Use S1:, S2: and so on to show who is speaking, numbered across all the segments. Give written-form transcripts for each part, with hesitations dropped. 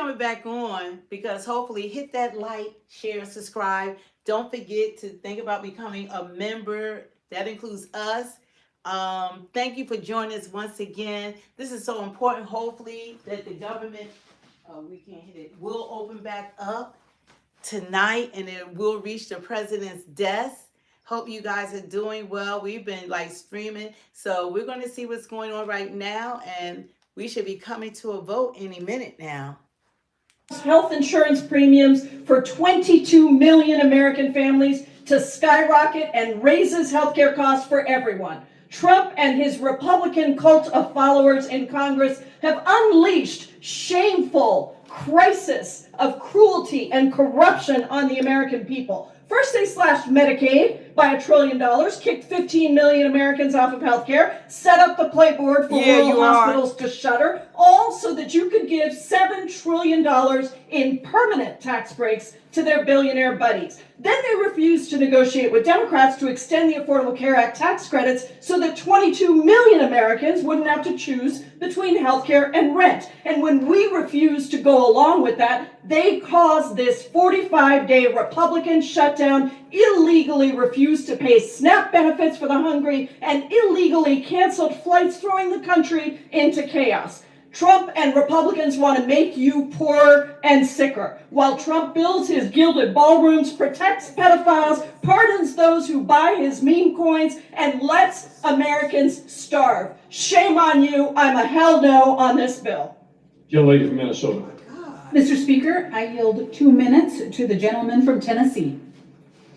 S1: coming back on because hopefully hit that like, share, subscribe. Don't forget to think about becoming a member. That includes us. Thank you for joining us once again. This is so important. Hopefully that the government, we can't hit it, will open back up tonight and it will reach the president's desk. Hope you guys are doing well. We've been like streaming. So we're going to see what's going on right now. And we should be coming to a vote any minute now.
S2: Health insurance premiums for 22 million American families to skyrocket and raises healthcare costs for everyone. Trump and his Republican cult of followers in Congress have unleashed shameful crisis of cruelty and corruption on the American people. First, they slashed Medicaid by $1 trillion, kicked 15 million Americans off of health care, set up the playboard for rural hospitals to shutter, all so that you could give $7 trillion in permanent tax breaks to their billionaire buddies. Then they refused to negotiate with Democrats to extend the Affordable Care Act tax credits so that 22 million Americans wouldn't have to choose between health care and rent. And when we refused to go along with that, they caused this 45-day Republican shutdown, illegally refused to pay SNAP benefits for the hungry, and illegally canceled flights, throwing the country into chaos. Trump and Republicans want to make you poorer and sicker. While Trump builds his gilded ballrooms, protects pedophiles, pardons those who buy his meme coins, and lets Americans starve. Shame on you. I'm a hell no on this bill.
S3: Gentlelady from Minnesota.
S4: Mr. Speaker, I yield 2 minutes to the gentleman from Tennessee.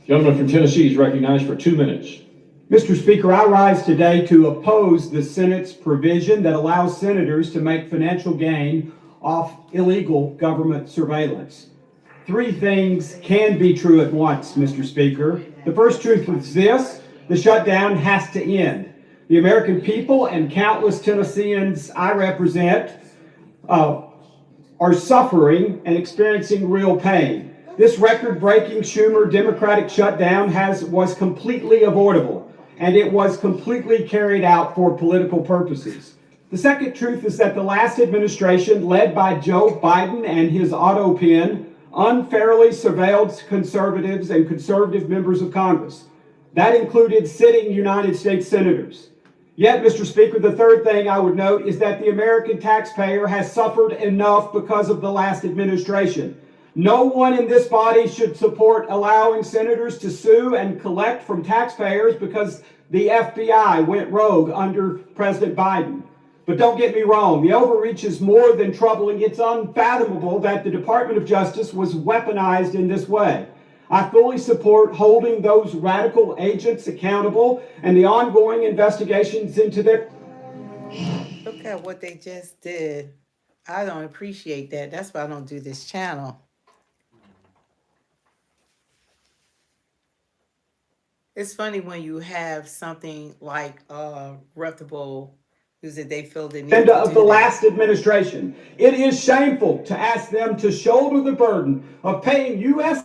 S3: Gentleman from Tennessee is recognized for 2 minutes.
S5: Mr. Speaker, I rise today to oppose the Senate's provision that allows senators to make financial gain off illegal government surveillance. 3 things can be true at once, Mr. Speaker. The first truth is this: the shutdown has to end. The American people and countless Tennesseans I represent are suffering and experiencing real pain. This record-breaking Schumer Democratic shutdown was completely avoidable, and it was completely carried out for political purposes. The second truth is that the last administration, led by Joe Biden and his auto pen, unfairly surveilled conservatives and conservative members of Congress. That included sitting United States senators. Yet, Mr. Speaker, the third thing I would note is that the American taxpayer has suffered enough because of the last administration. No one in this body should support allowing senators to sue and collect from taxpayers because the FBI went rogue under President Biden. But don't get me wrong, the overreach is more than troubling. It's unfathomable that the Department of Justice was weaponized in this way. I fully support holding those radical agents accountable and the ongoing investigations into their...
S1: Look at what they just did. I don't appreciate that. That's why I don't do this channel. It's funny when you have something like reputable news that they feel the need
S5: agenda
S1: to
S5: of
S1: do
S5: the
S1: that.
S5: last administration. It is shameful to ask them to shoulder the burden of paying U.S.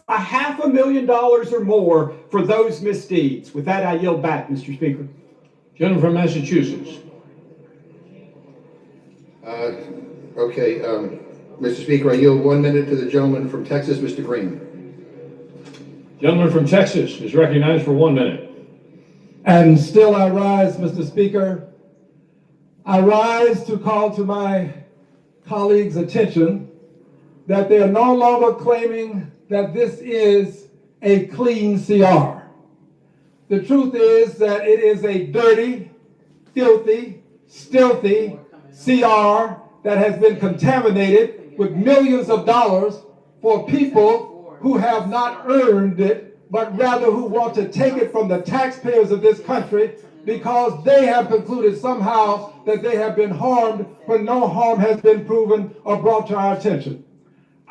S5: $500,000 or more for those misdeeds. With that, I yield back, Mr. Speaker.
S3: Gentleman from Massachusetts.
S6: Mr. Speaker, I yield 1 minute to the gentleman from Texas, Mr. Green.
S3: Gentleman from Texas is recognized for 1 minute.
S7: And still I rise, Mr. Speaker. I rise to call to my colleagues' attention that they are no longer claiming that this is a clean CR. The truth is that it is a dirty, filthy, stealthy CR that has been contaminated with millions of dollars for people who have not earned it, but rather who want to take it from the taxpayers of this country because they have concluded somehow that they have been harmed when no harm has been proven or brought to our attention.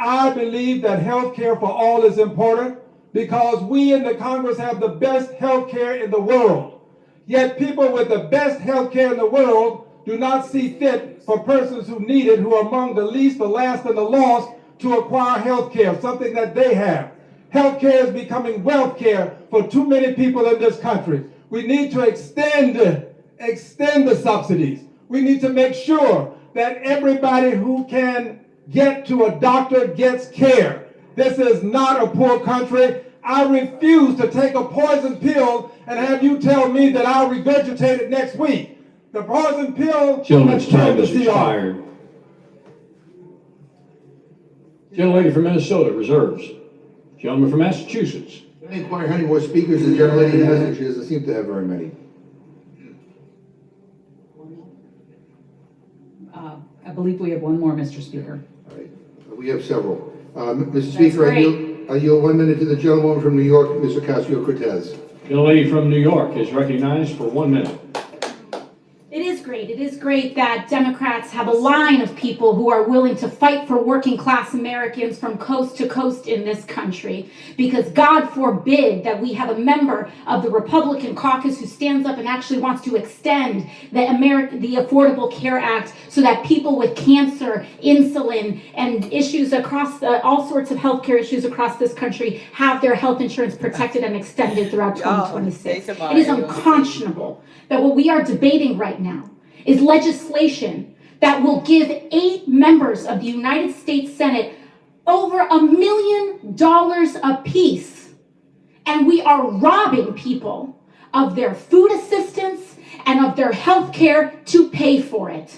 S7: I believe that health care for all is important because we in the Congress have the best health care in the world. Yet people with the best health care in the world do not see fit for persons who need it, who are among the least, the last, and the lost, to acquire health care, something that they have. Health care is becoming wealth care for too many people in this country. We need to extend the subsidies. We need to make sure that everybody who can get to a doctor gets care. This is not a poor country. I refuse to take a poison pill and have you tell me that I'll regurgitate it next week. The poison pill
S3: Gentleman's
S7: has killed
S3: time
S7: the
S3: has
S7: CR.
S3: expired. Gentlelady from Minnesota, reserves. Gentleman from Massachusetts.
S6: I inquire how many more speakers the gentlelady has, and she doesn't seem to have very many.
S4: I believe we have one more, Mr. Speaker.
S6: All right, we have several. Mr.
S4: That's
S6: Speaker,
S4: great.
S6: I yield 1 minute to the gentleman from New York, Mr. Ocasio-Cortez.
S3: Gentlelady from New York is recognized for 1 minute.
S8: It is great. It is great that Democrats have a line of people who are willing to fight for working class Americans from coast to coast in this country. Because God forbid that we have a member of the Republican caucus who stands up and actually wants to extend the Affordable Care Act so that people with cancer, insulin, and issues across all sorts of healthcare issues across this country have their health insurance protected and extended throughout 2026. It is unconscionable that what we are debating right now is legislation that will give 8 members of the United States Senate over $1 million apiece. And we are robbing people of their food assistance and of their health care to pay for it.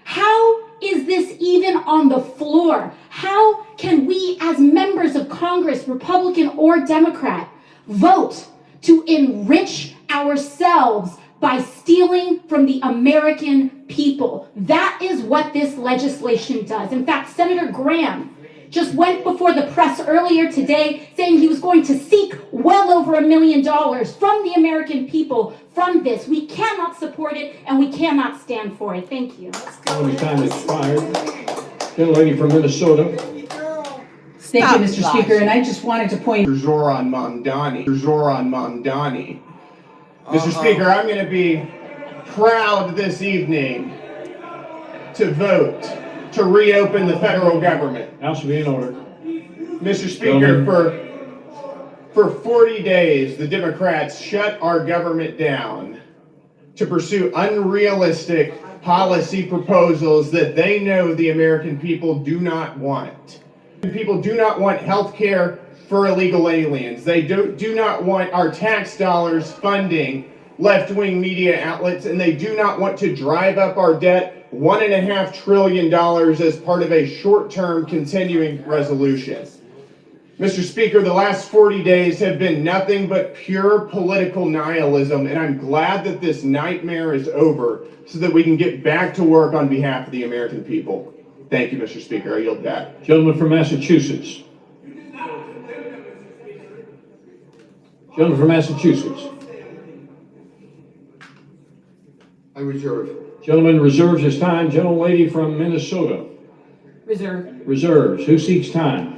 S8: How is this even on the floor? How can we as members of Congress, Republican or Democrat, vote to enrich ourselves by stealing from the American people? That is what this legislation does. In fact, Senator Graham just went before the press earlier today saying he was going to seek well over $1 million from the American people from this. We cannot support it and we cannot stand for it. Thank you.
S3: Gentleman's time has expired. Gentlelady from Minnesota.
S4: Thank you, Mr. Speaker, and I just wanted to point.
S9: Zoran Mamdani. Mr. Speaker, I'm going to be proud this evening to vote to reopen the federal government.
S3: House will be in order.
S9: Mr. Speaker, for 40 days, the Democrats shut our government down to pursue unrealistic policy proposals that they know the American people do not want. People do not want health care for illegal aliens. They do not want our tax dollars funding left-wing media outlets, and they do not want to drive up our debt $1.5 trillion as part of a short-term continuing resolution. Mr. Speaker, the last 40 days have been nothing but pure political nihilism, and I'm glad that this nightmare is over so that we can get back to work on behalf of the American people. Thank you, Mr. Speaker. I yield back.
S3: Gentleman from Massachusetts. Gentleman from Massachusetts.
S6: I reserve.
S3: Gentleman reserves his time. Gentlelady from Minnesota.
S4: Reserve.
S3: Reserves. Who seeks time?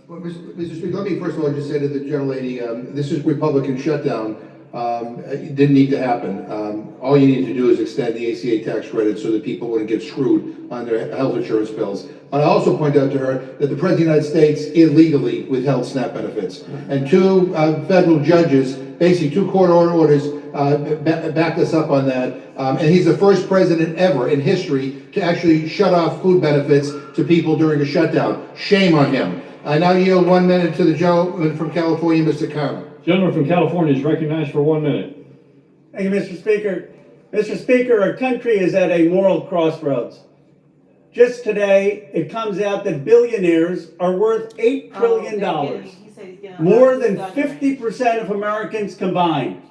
S6: Well, Mr. Speaker, let me first of all just say to the gentlelady, this is Republican shutdown. It didn't need to happen. All you need to do is extend the ACA tax credit so that people wouldn't get screwed on their health insurance bills. And I also point out to her that the President of the United States illegally withheld SNAP benefits. And 2 federal judges, basically 2 court orders, backed us up on that. And he's the first president ever in history to actually shut off food benefits to people during a shutdown. Shame on him. I now yield 1 minute to the gentleman from California, Mr. Khanna.
S3: Gentleman from California is recognized for 1 minute.
S10: Thank you, Mr. Speaker. Mr. Speaker, our country is at a moral crossroads. Just today, it comes out that billionaires are worth $8 trillion, more than 50% of Americans combined.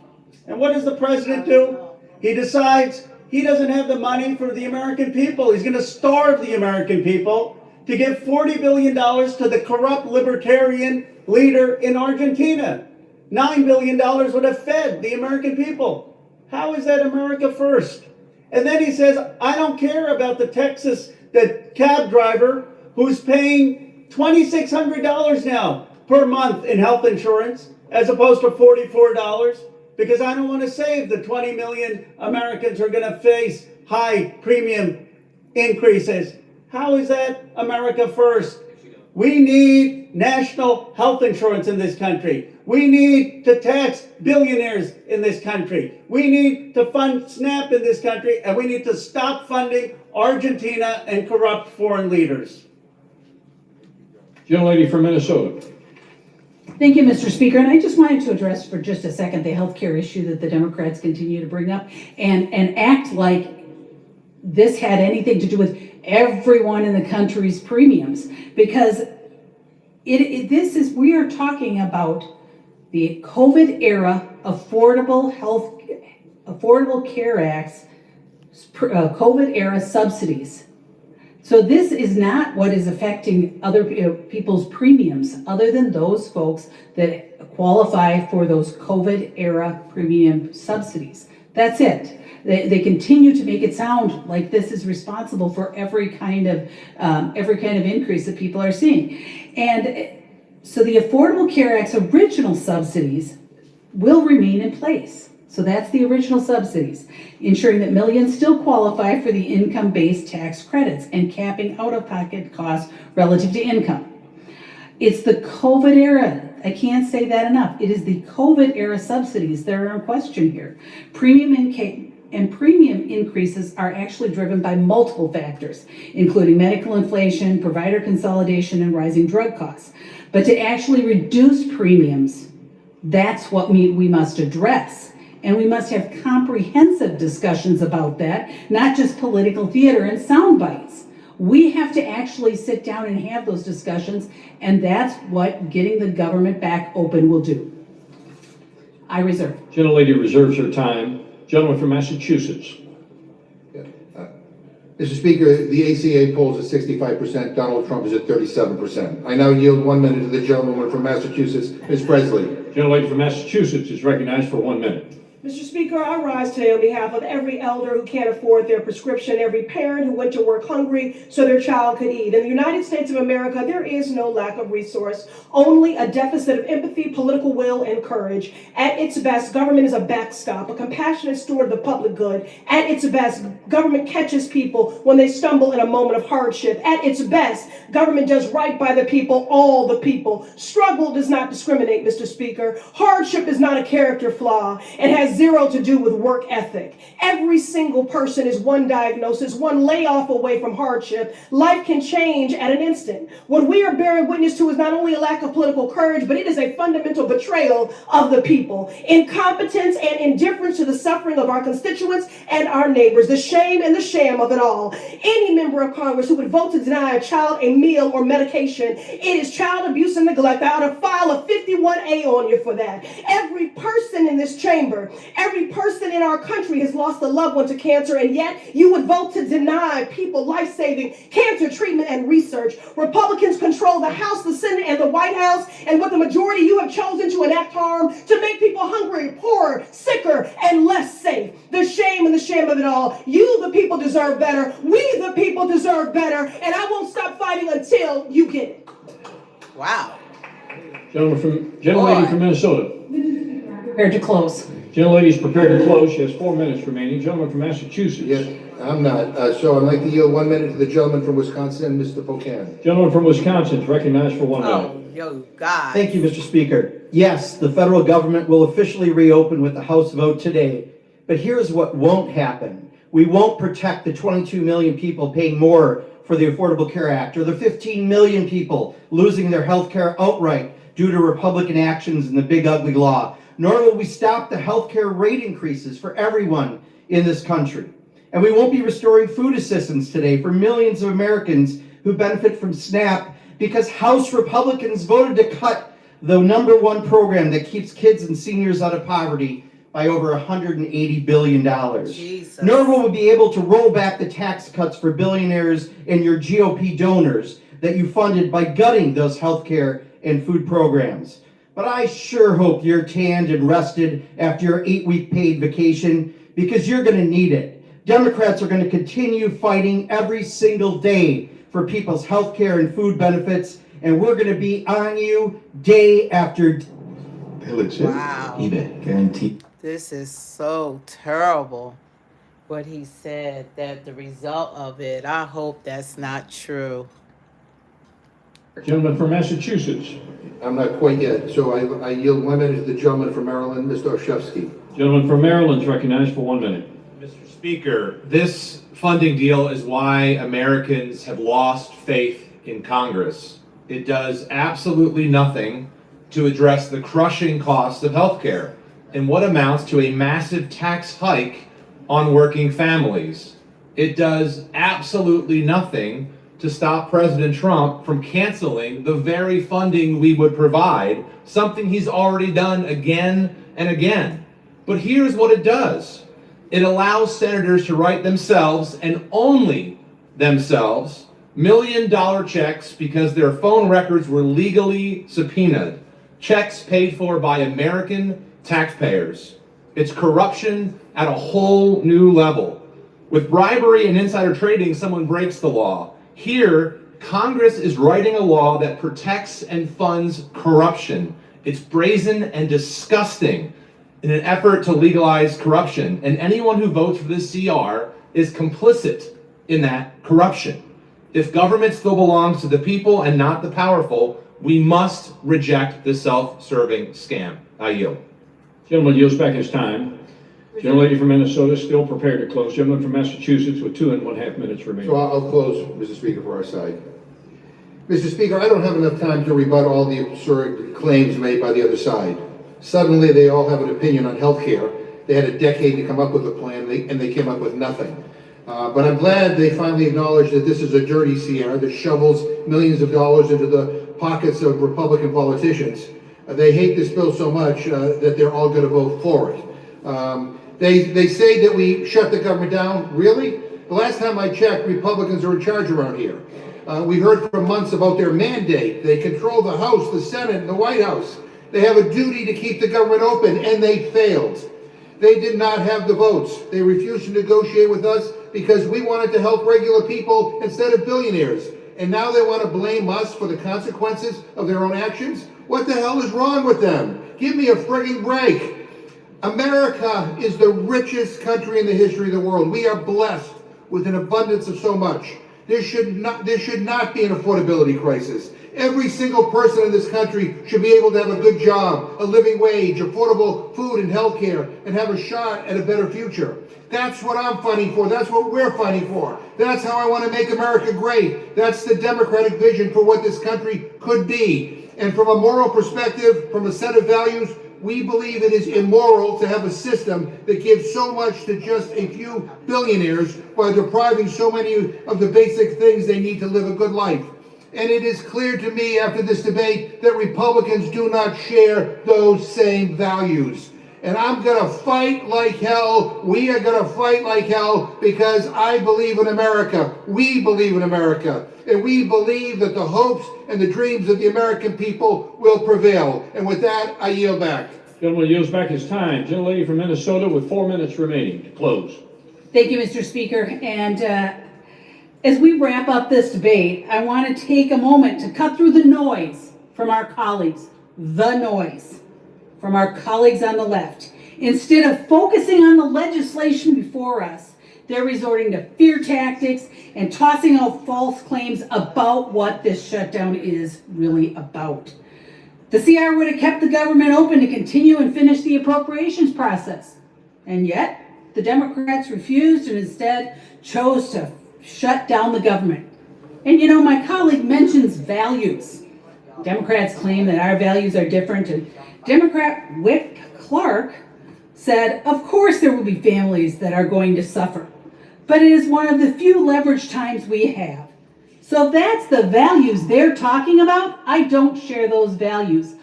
S10: And what does the president do? He decides he doesn't have the money for the American people. He's going to starve the American people to give $40 billion to the corrupt libertarian leader in Argentina. $9 billion would have fed the American people. How is that America first? And then he says, I don't care about the cab driver who's paying $2,600 now per month in health insurance as opposed to $44 because I don't want to save the 20 million Americans who are going to face high premium increases. How is that America first? We need national health insurance in this country. We need to tax billionaires in this country. We need to fund SNAP in this country, and we need to stop funding Argentina and corrupt foreign leaders.
S3: Gentlelady from Minnesota.
S4: Thank you, Mr. Speaker. And I just wanted to address for just a second the healthcare issue that the Democrats continue to bring up and act like this had anything to do with everyone in the country's premiums, because we are talking about the COVID era Affordable Care Act's COVID era subsidies. So this is not what is affecting other people's premiums, other than those folks that qualify for those COVID era premium subsidies. That's it. They continue to make it sound like this is responsible for every kind of increase that people are seeing. And so the Affordable Care Act's original subsidies will remain in place. So that's the original subsidies, ensuring that millions still qualify for the income-based tax credits and capping out-of-pocket costs relative to income. It's the COVID era. I can't say that enough. It is the COVID era subsidies that are in question here. Premium increases are actually driven by multiple factors, including medical inflation, provider consolidation, and rising drug costs. But to actually reduce premiums, that's what we must address. And we must have comprehensive discussions about that, not just political theater and sound bites. We have to actually sit down and have those discussions, and that's what getting the government back open will do. I reserve.
S3: Gentlelady reserves her time. Gentleman from Massachusetts.
S6: Mr. Speaker, the ACA polls at 65%, Donald Trump is at 37%. I now yield 1 minute to the gentlewoman from Massachusetts, Ms. Presley.
S3: Gentlelady from Massachusetts is recognized for 1 minute.
S2: Mr. Speaker, I rise today on behalf of every elder who can't afford their prescription, every parent who went to work hungry so their child could eat. In the United States of America, there is no lack of resource, only a deficit of empathy, political will, and courage. At its best, government is a backstop, a compassionate steward of the public good. At its best, government catches people when they stumble in a moment of hardship. At its best, government does right by the people, all the people. Struggle does not discriminate, Mr. Speaker. Hardship is not a character flaw. It has zero to do with work ethic. Every single person is one diagnosis, one layoff away from hardship. Life can change at an instant. What we are bearing witness to is not only a lack of political courage, but it is a fundamental betrayal of the people. Incompetence and indifference to the suffering of our constituents and our neighbors. The shame and the sham of it all. Any member of Congress who would vote to deny a child a meal or medication, it is child abuse and neglect. I ought to file a 51A on you for that. Every person in this chamber, every person in our country has lost a loved one to cancer, and yet you would vote to deny people life-saving cancer treatment and research. Republicans control the House, the Senate, and the White House, and with the majority you have chosen to enact harm to make people hungry, poorer, sicker, and less safe. The shame and the shame of it all. You, the people, deserve better. We, the people, deserve better, and I won't stop fighting until you get it.
S1: Wow.
S3: Gentlelady from Minnesota.
S4: Prepared to close.
S3: Gentlelady is prepared to close. She has 4 minutes remaining. Gentleman from Massachusetts.
S6: Yes, I'm not. So I'd like to yield 1 minute to the gentleman from Wisconsin, Mr. Pocan.
S3: Gentleman from Wisconsin is recognized for 1 minute.
S1: Oh, yo, God.
S11: Thank you, Mr. Speaker. Yes, the federal government will officially reopen with the House vote today. But here's what won't happen. We won't protect the 22 million people paying more for the Affordable Care Act, or the 15 million people losing their health care outright due to Republican actions in the big ugly law. Nor will we stop the health care rate increases for everyone in this country. And we won't be restoring food assistance today for millions of Americans who benefit from SNAP because House Republicans voted to cut the #1 program that keeps kids and seniors out of poverty by over $180 billion.
S1: Jesus.
S11: Nor will we be able to roll back the tax cuts for billionaires and your GOP donors that you funded by gutting those health care and food programs. But I sure hope you're tanned and rested after your 8-week paid vacation, because you're going to need it. Democrats are going to continue fighting every single day for people's health care and food benefits, and we're going to be on you day after day.
S1: Wow.
S11: eBay, guaranteed.
S1: This is so terrible, what he said, that the result of it, I hope that's not true.
S3: Gentleman from Massachusetts.
S6: I'm not quite yet, so I yield 1 minute to the gentleman from Maryland, Mr. Olszewski.
S3: Gentleman from Maryland is recognized for 1 minute.
S12: Mr. Speaker, this funding deal is why Americans have lost faith in Congress. It does absolutely nothing to address the crushing cost of health care and what amounts to a massive tax hike on working families. It does absolutely nothing to stop President Trump from canceling the very funding we would provide, something he's already done again and again. But here's what it does. It allows senators to write themselves, and only themselves, $1 million checks because their phone records were legally subpoenaed. Checks paid for by American taxpayers. It's corruption at a whole new level. With bribery and insider trading, someone breaks the law. Here, Congress is writing a law that protects and funds corruption. It's brazen and disgusting in an effort to legalize corruption. And anyone who votes for this CR is complicit in that corruption. If government still belongs to the people and not the powerful, we must reject this self-serving scam. I yield.
S3: Gentleman yields back his time. Gentlelady from Minnesota still prepared to close. Gentleman from Massachusetts with 2.5 minutes remaining.
S6: So I'll close, Mr. Speaker, for our side. Mr. Speaker, I don't have enough time to rebut all the absurd claims made by the other side. Suddenly, they all have an opinion on health care. They had a decade to come up with a plan, and they came up with nothing. But I'm glad they finally acknowledge that this is a dirty CR that shovels millions of dollars into the pockets of Republican politicians. They hate this bill so much that they're all going to vote for it. They say that we shut the government down. Really? The last time I checked, Republicans are in charge around here. We heard for months about their mandate. They control the House, the Senate, and the White House. They have a duty to keep the government open, and they failed. They did not have the votes. They refused to negotiate with us because we wanted to help regular people instead of billionaires. And now they want to blame us for the consequences of their own actions? What the hell is wrong with them? Give me a frigging break. America is the richest country in the history of the world. We are blessed with an abundance of so much. There should not be an affordability crisis. Every single person in this country should be able to have a good job, a living wage, affordable food and health care, and have a shot at a better future. That's what I'm fighting for. That's what we're fighting for. That's how I want to make America great. That's the Democratic vision for what this country could be. And from a moral perspective, from a set of values, we believe it is immoral to have a system that gives so much to just a few billionaires while depriving so many of the basic things they need to live a good life. And it is clear to me after this debate that Republicans do not share those same values. And I'm going to fight like hell. We are going to fight like hell because I believe in America. We believe in America. And we believe that the hopes and the dreams of the American people will prevail. And with that, I yield back.
S3: Gentleman yields back his time. Gentlelady from Minnesota with 4 minutes remaining to close.
S4: Thank you, Mr. Speaker. And as we wrap up this debate, I want to take a moment to cut through the noise from our colleagues, from our colleagues on the left. Instead of focusing on the legislation before us, they're resorting to fear tactics and tossing out false claims about what this shutdown is really about. The CR would have kept the government open to continue and finish the appropriations process. And yet, the Democrats refused and instead chose to shut down the government. And you know, my colleague mentions values. Democrats claim that our values are different, and Democrat Wick Clark said, of course there will be families that are going to suffer, but it is one of the few leverage times we have. So that's the values they're talking about. I don't share those values.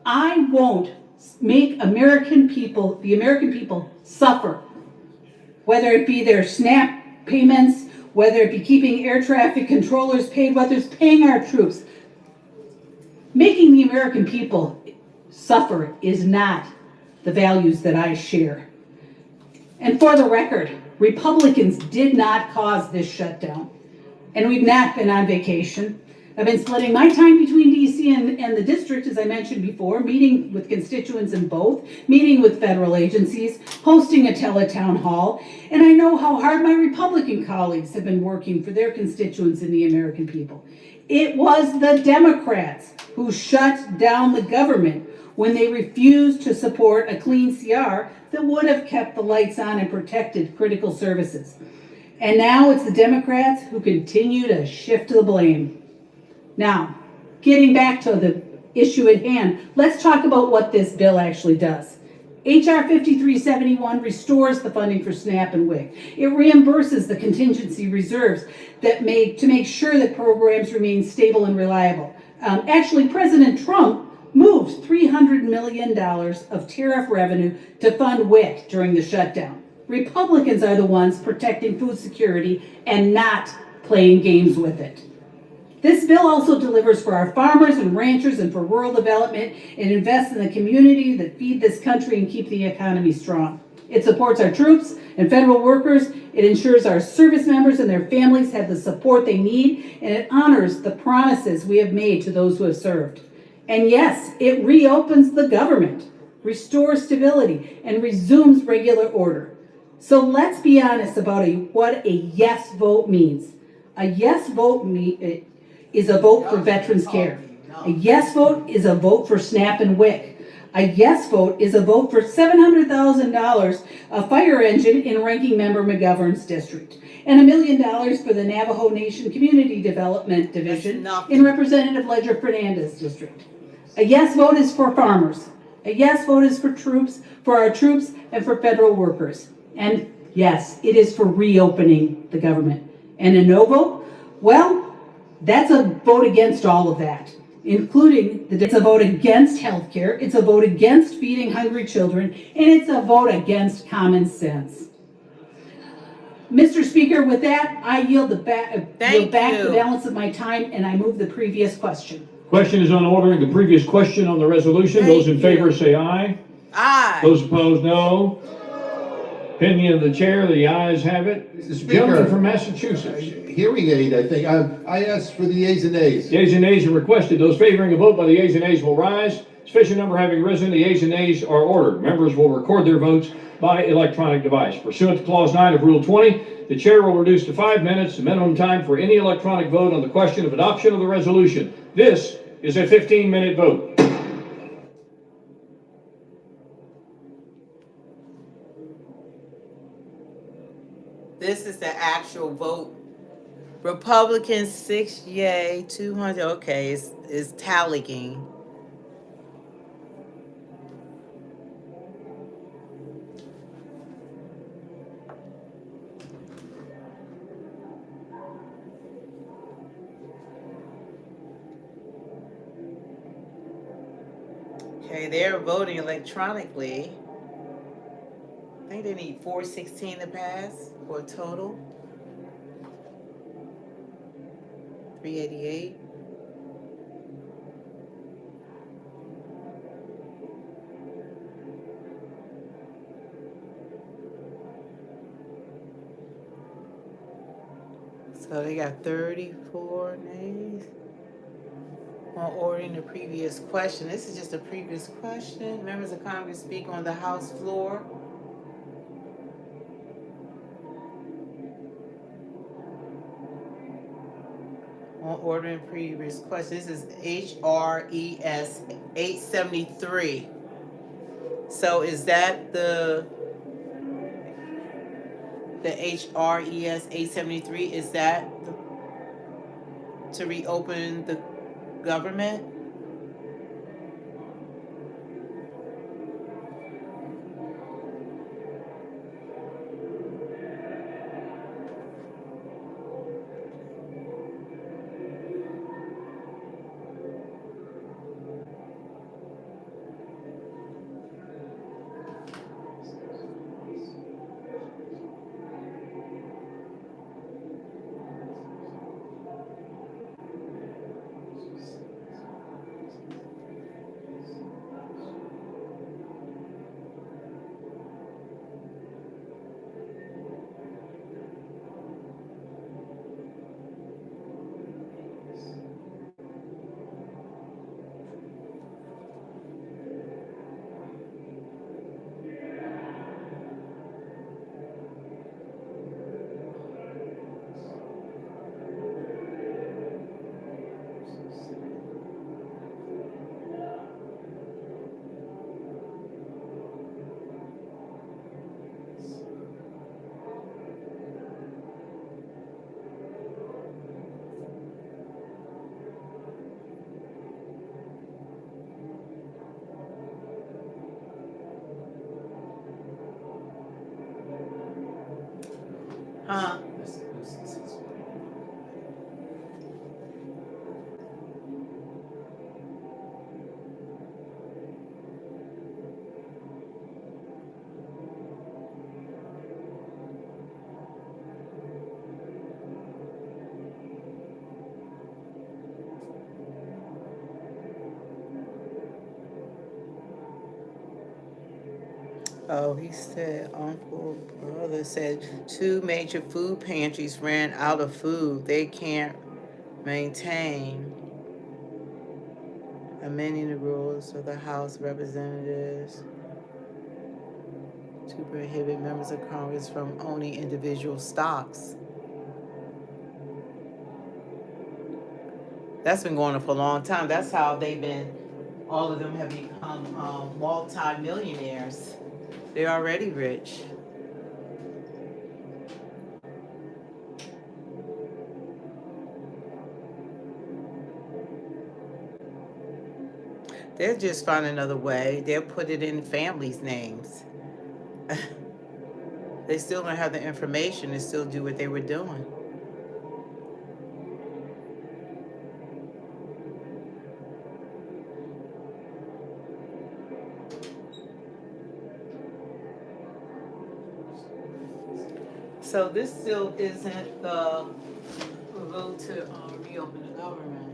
S4: I won't make the American people suffer, whether it be their SNAP payments, whether it be keeping air traffic controllers paid, whether it's paying our troops. Making the American people suffer is not the values that I share. And for the record, Republicans did not cause this shutdown. And we've not been on vacation. I've been splitting my time between DC and the district, as I mentioned before, meeting with constituents in both, meeting with federal agencies, hosting a teletown hall, and I know how hard my Republican colleagues have been working for their constituents and the American people. It was the Democrats who shut down the government when they refused to support a clean CR that would have kept the lights on and protected critical services. And now it's the Democrats who continue to shift the blame. Now, getting back to the issue at hand, let's talk about what this bill actually does. H.R. 5371 restores the funding for SNAP and WIC. It reimburses the contingency reserves to make sure that programs remain stable and reliable. Actually, President Trump moved $300 million of tariff revenue to fund WIC during the shutdown. Republicans are the ones protecting food security and not playing games with it. This bill also delivers for our farmers and ranchers and for rural development and invests in the community that feed this country and keep the economy strong. It supports our troops and federal workers. It ensures our service members and their families have the support they need, and it honors the promises we have made to those who have served. And yes, it reopens the government, restores stability, and resumes regular order. So let's be honest about what a yes vote means. A yes vote is a vote for veterans care. A yes vote is a vote for SNAP and WIC. A yes vote is a vote for $700,000 a fire engine in Ranking Member McGovern's district, and $1 million for the Navajo Nation Community Development Division in Representative Ledger Fernandez's district. A yes vote is for farmers. A yes vote is for our troops, and for federal workers. And yes, it is for reopening the government. And a no vote? Well, that's a vote against all of that, including it's a vote against health care, it's a vote against feeding hungry children, and it's a vote against common sense. Mr. Speaker, with that, I yield back the balance of my time, and I move the previous question.
S3: Question is on ordering the previous question on the resolution. Those in favor say aye.
S1: Aye.
S3: Those opposed, no. Opinion of the chair, the ayes have it.
S6: Mr. Speaker,
S3: Gentleman from Massachusetts.
S6: hearing aid, I think. I asked for the yeas and nays.
S3: Yeas and nays are requested. Those favoring a vote by the yeas and nays will rise. Sufficient number having risen, the yeas and nays are ordered. Members will record their votes by electronic device. Pursuant to Clause 9 of Rule 20, the chair will reduce to 5 minutes the minimum time for any electronic vote on the question of adoption of the resolution. This is a 15-minute vote.
S1: This is the actual vote. Republicans 6 yay, 200. Okay, it's tallying. Okay, they're voting electronically. I think they need 416 to pass for a total. 388. So they got 34 nays. On ordering the previous question. This is just a previous question. Members of Congress speak on the House floor. On ordering previous question. This is HRES 873. So is that the HRES 873? Is that to reopen the government? Huh? Oh, he said uncle brother said 2 major food pantries ran out of food. They can't maintain, amending the rules of the House of Representatives to prohibit members of Congress from owning individual stocks. That's been going on for a long time. That's how all of them have become multi-millionaires. They're already rich. They'll just find another way. They'll put it in families' names. They still don't have the information and still do what they were doing. So this still isn't the vote to reopen the government.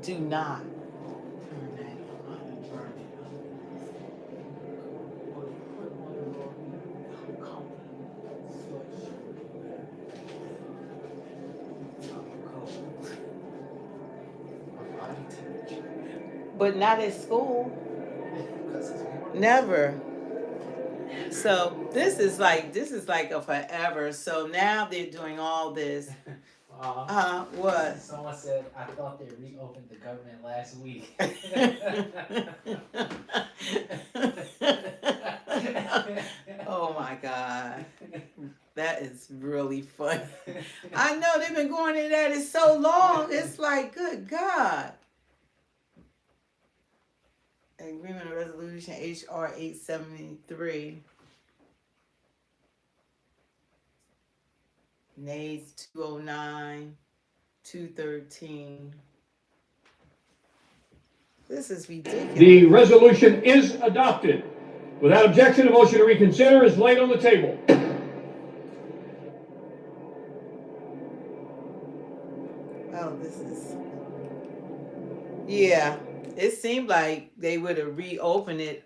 S1: Do not. But not at school. Never. So this is like a forever. So now they're doing all this. What?
S13: Someone said I thought they reopened the government last week.
S1: Oh my God. That is really funny. I know they've been going in at it so long. It's like, good God. Agreement of Resolution HR 873. Nays 209, 213. This is ridiculous.
S3: The resolution is adopted. Without objection, a motion to reconsider is laid on the table.
S1: Oh, this is... Yeah, it seemed like they would have reopened it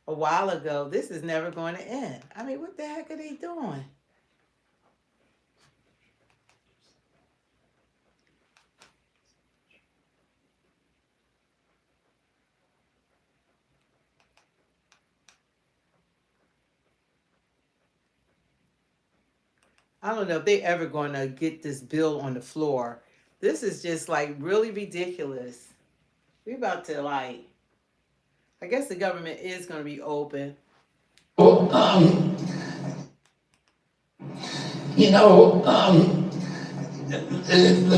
S1: a while ago. This is never going to end. I mean, what the heck are they doing? I don't know if they ever going to get this bill on the floor. This is just like really ridiculous. We about to I guess the government is going to be open.
S14: The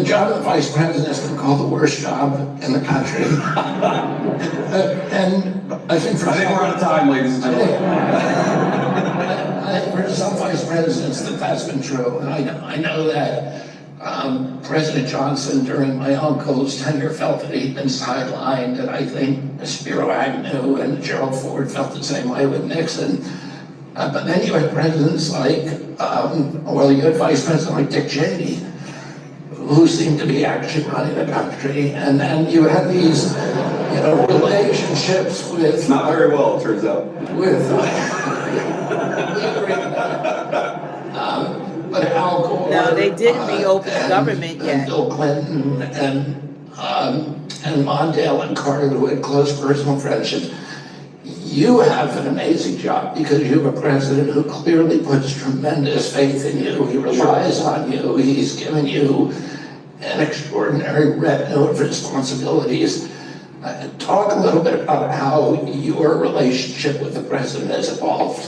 S14: job of vice president has been called the worst job in the country. And I think we're out of time, ladies and gentlemen. For some vice presidents that's been true. And I know that President Johnson during my uncle's tenure felt that he'd been sidelined, and I think Spiro Agnew and Gerald Ford felt the same way with Nixon. But then you had presidents like, you had vice president like Dick Cheney, who seemed to be actually running the country, and then you had these, relationships with...
S15: Not very well, it turns out.
S14: But Al Gore...
S1: No, they didn't reopen the government yet.
S14: And Bill Clinton and Mondale and Carter, who had close personal friendships. You have an amazing job because you have a president who clearly puts tremendous faith in you. He relies on you. He's given you an extraordinary retinue of responsibilities. Talk a little bit about how your relationship with the president has evolved.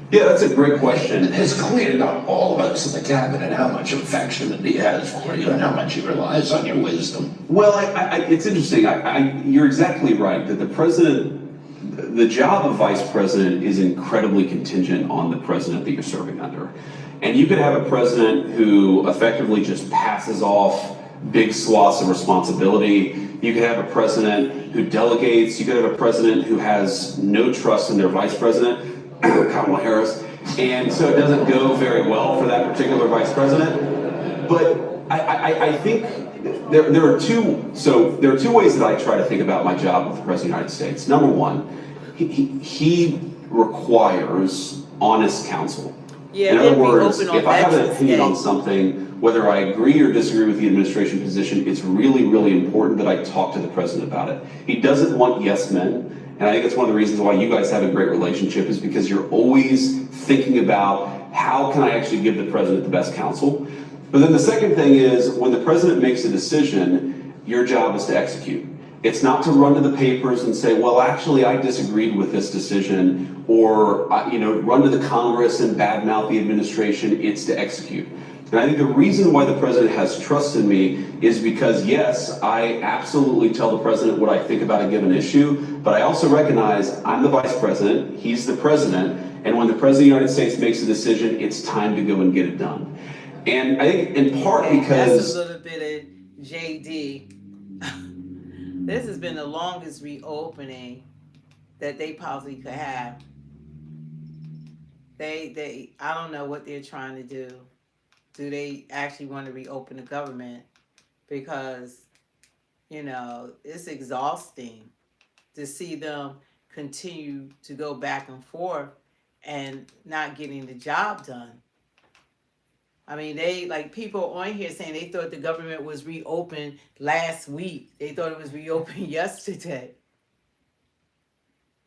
S15: Yeah, that's a great question.
S14: It's clear to all of us in the cabinet how much affection that he has for you and how much he relies on your wisdom.
S15: Well, it's interesting. You're exactly right that the president the job of vice president is incredibly contingent on the president that you're serving under. And you could have a president who effectively just passes off big swaths of responsibility. You could have a president who delegates. You could have a president who has no trust in their vice president, Kamala Harris, and so it doesn't go very well for that particular vice president. But I think there are two ways that I try to think about my job with the President of the United States. Number one, he requires honest counsel.
S1: Yeah,
S15: in other
S1: and be
S15: words,
S1: open on
S15: if I have an
S1: Veterans
S15: opinion
S1: Day.
S15: on something, whether I agree or disagree with the administration position, it's really, really important that I talk to the president about it. He doesn't want yes men. And I think it's one of the reasons why you guys have a great relationship, is because you're always thinking about how can I actually give the president the best counsel. But then the second thing is, when the president makes a decision, your job is to execute. It's not to run to the papers and say, well, actually, I disagreed with this decision, or run to the Congress and badmouth the administration. It's to execute. And I think the reason why the president has trust in me is because, yes, I absolutely tell the president what I think about a given issue, but I also recognize I'm the vice president, he's the president, and when the president of the United States makes a decision, it's time to go and get it done. And I think in part because...
S1: That's a little bit of JD. This has been the longest reopening that they possibly could have. I don't know what they're trying to do. Do they actually want to reopen the government? Because, it's exhausting to see them continue to go back and forth and not getting the job done. I mean, people on here saying they thought the government was reopened last week. They thought it was reopened yesterday.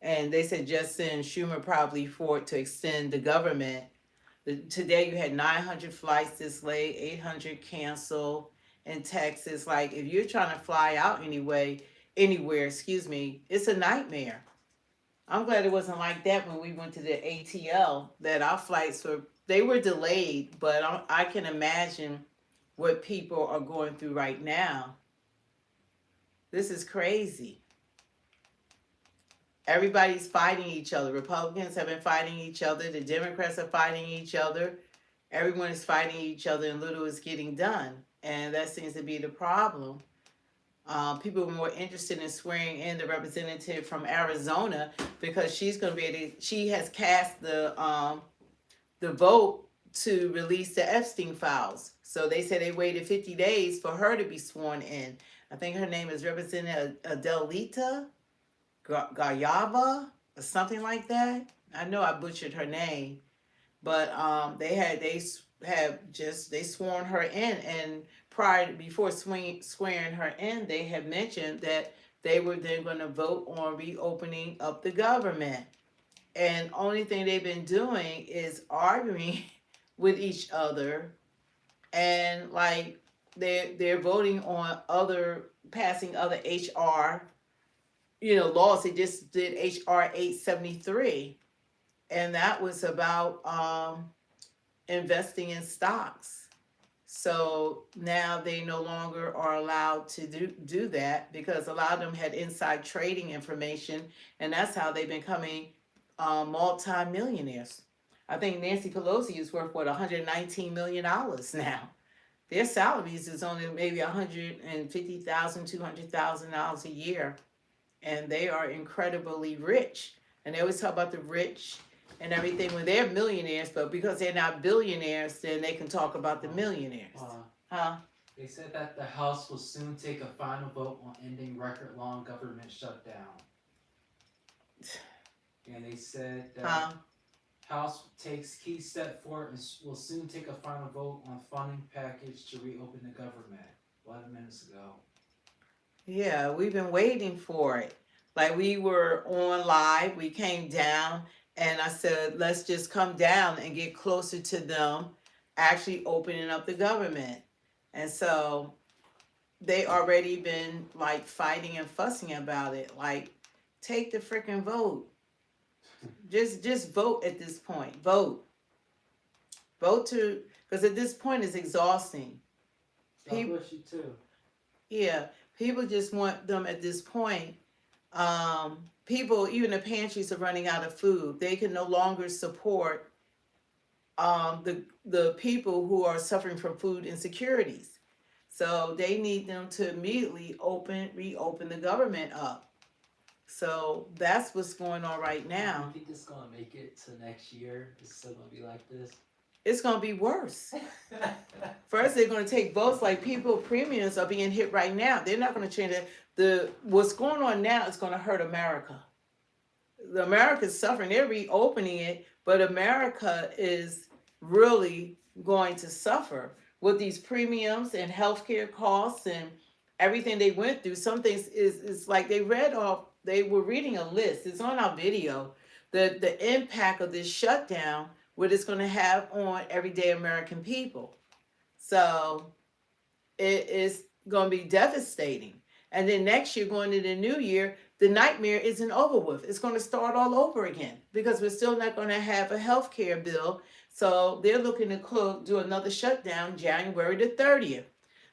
S1: And they said Justin Schumer probably fought to extend the government. Today you had 900 flights this late, 800 canceled in Texas. Like, if you're trying to fly out anywhere, it's a nightmare. I'm glad it wasn't like that when we went to the ATL, that our flights were delayed, but I can imagine what people are going through right now. This is crazy. Everybody's fighting each other. Republicans have been fighting each other. The Democrats are fighting each other. Everyone is fighting each other, and little is getting done. And that seems to be the problem. People are more interested in swearing in the representative from Arizona, because she has cast the vote to release the Epstein files. So they said they waited 50 days for her to be sworn in. I think her name is Representative Adelita Gayava or something like that. I know I butchered her name, but they sworn her in, and before swearing her in, they had mentioned that they were then going to vote on reopening up the government. And only thing they've been doing is arguing with each other, and they're voting on passing other HR laws. They just did HR 873, and that was about investing in stocks. So now they no longer are allowed to do that, because a lot of them had inside trading information, and that's how they've been becoming multi-millionaires. I think Nancy Pelosi is worth $119 million now. Their salaries is only maybe $150,000, $200,000 a year, and they are incredibly rich. And they always talk about the rich and everything when they're millionaires, but because they're not billionaires, then they can talk about the millionaires.
S13: They said that the House will soon take a final vote on ending record-long government shutdown. And they said that House takes key step forward and will soon take a final vote on funding package to reopen the government. 11 minutes ago.
S1: Yeah, we've been waiting for it. Like, we were on live, we came down, and I said, let's just come down and get closer to them actually opening up the government. And so they already been fighting and fussing about it. Like, take the freaking vote. Just vote at this point. Vote because at this point it's exhausting.
S13: God bless you too.
S1: Yeah, people just want them at this point. people, even the pantries are running out of food. They can no longer support the people who are suffering from food insecurities. So they need them to immediately reopen the government up. So that's what's going on right now.
S13: You think it's gonna make it to next year? It's still gonna be like this?
S1: It's going to be worse. First, they're going to take votes like people premiums are being hit right now. They're not going to change it. What's going on now is going to hurt America. America's suffering. They're reopening it, but America is really going to suffer with these premiums and healthcare costs and everything they went through. Some things is like they were reading a list. It's on our video. The impact of this shutdown, what it's going to have on everyday American people. So it is going to be devastating. And then next year, going into the new year, the nightmare isn't over with. It's going to start all over again because we're still not going to have a health care bill. So they're looking to do another shutdown January the 30th.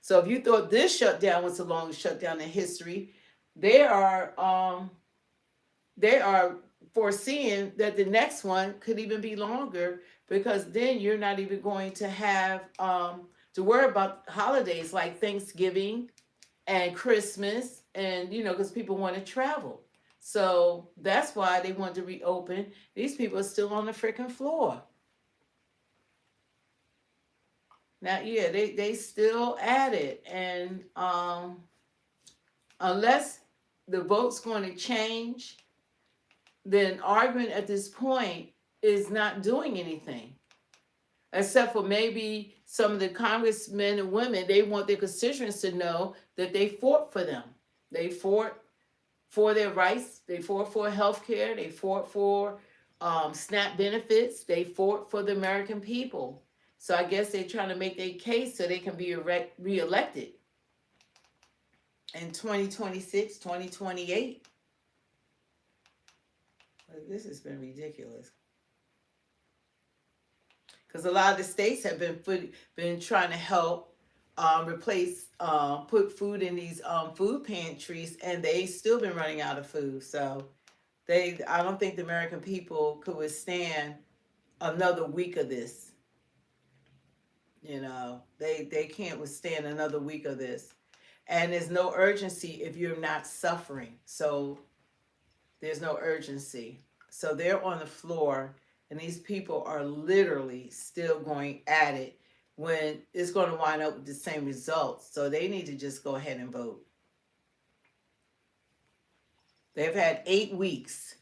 S1: So if you thought this shutdown was the longest shutdown in history, they are foreseeing that the next one could even be longer, because then you're not even going to have to worry about holidays like Thanksgiving and Christmas, and because people want to travel. So that's why they want to reopen. These people are still on the freaking floor. Now, yeah, they still at it, and unless the vote's going to change, then arguing at this point is not doing anything. Except for maybe some of the congressmen and women, they want their constituents to know that they fought for them. They fought for their rights. They fought for health care. They fought for SNAP benefits. They fought for the American people. So I guess they're trying to make their case so they can be reelected in 2026, 2028. This has been ridiculous. Because a lot of the states have been trying to help put food in these food pantries, and they still been running out of food. So I don't think the American people could withstand another week of this. They can't withstand another week of this. And there's no urgency if you're not suffering. So there's no urgency. So they're on the floor, and these people are literally still going at it when it's going to wind up with the same results. So they need to just go ahead and vote. They've had 8 weeks.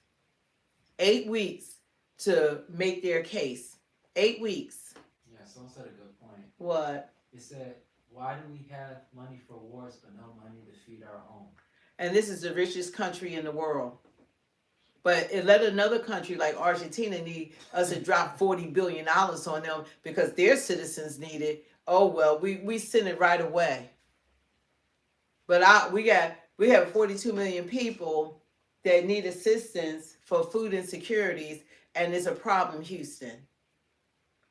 S1: 8 weeks to make their case. 8 weeks.
S13: Yeah, someone said a good point.
S1: What?
S13: It said, why do we have money for wars but no money to feed our own?
S1: And this is the richest country in the world. But it let another country like Argentina need us to drop $40 billion on them because their citizens need it. Oh, well, we send it right away. But we have 42 million people that need assistance for food insecurities, and it's a problem, Houston.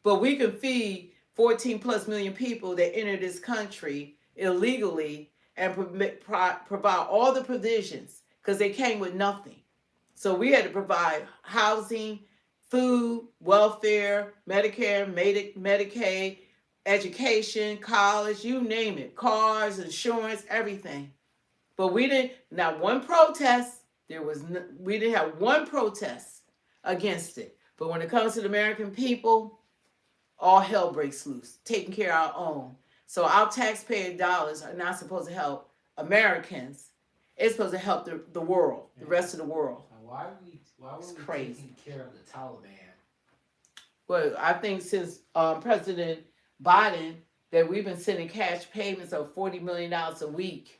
S1: But we can feed 14 plus million people that enter this country illegally and provide all the provisions because they came with nothing. So we had to provide housing, food, welfare, Medicare, Medicaid, education, college, you name it, cars, insurance, everything. But we didn't, not one protest, we didn't have one protest against it. But when it comes to the American people, all hell breaks loose, taking care of our own. So our taxpayer dollars are not supposed to help Americans. It's supposed to help the world, the rest of the world.
S13: Why were we taking care of the Taliban?
S1: Well, I think since President Biden, that we've been sending cash payments of $40 million a week.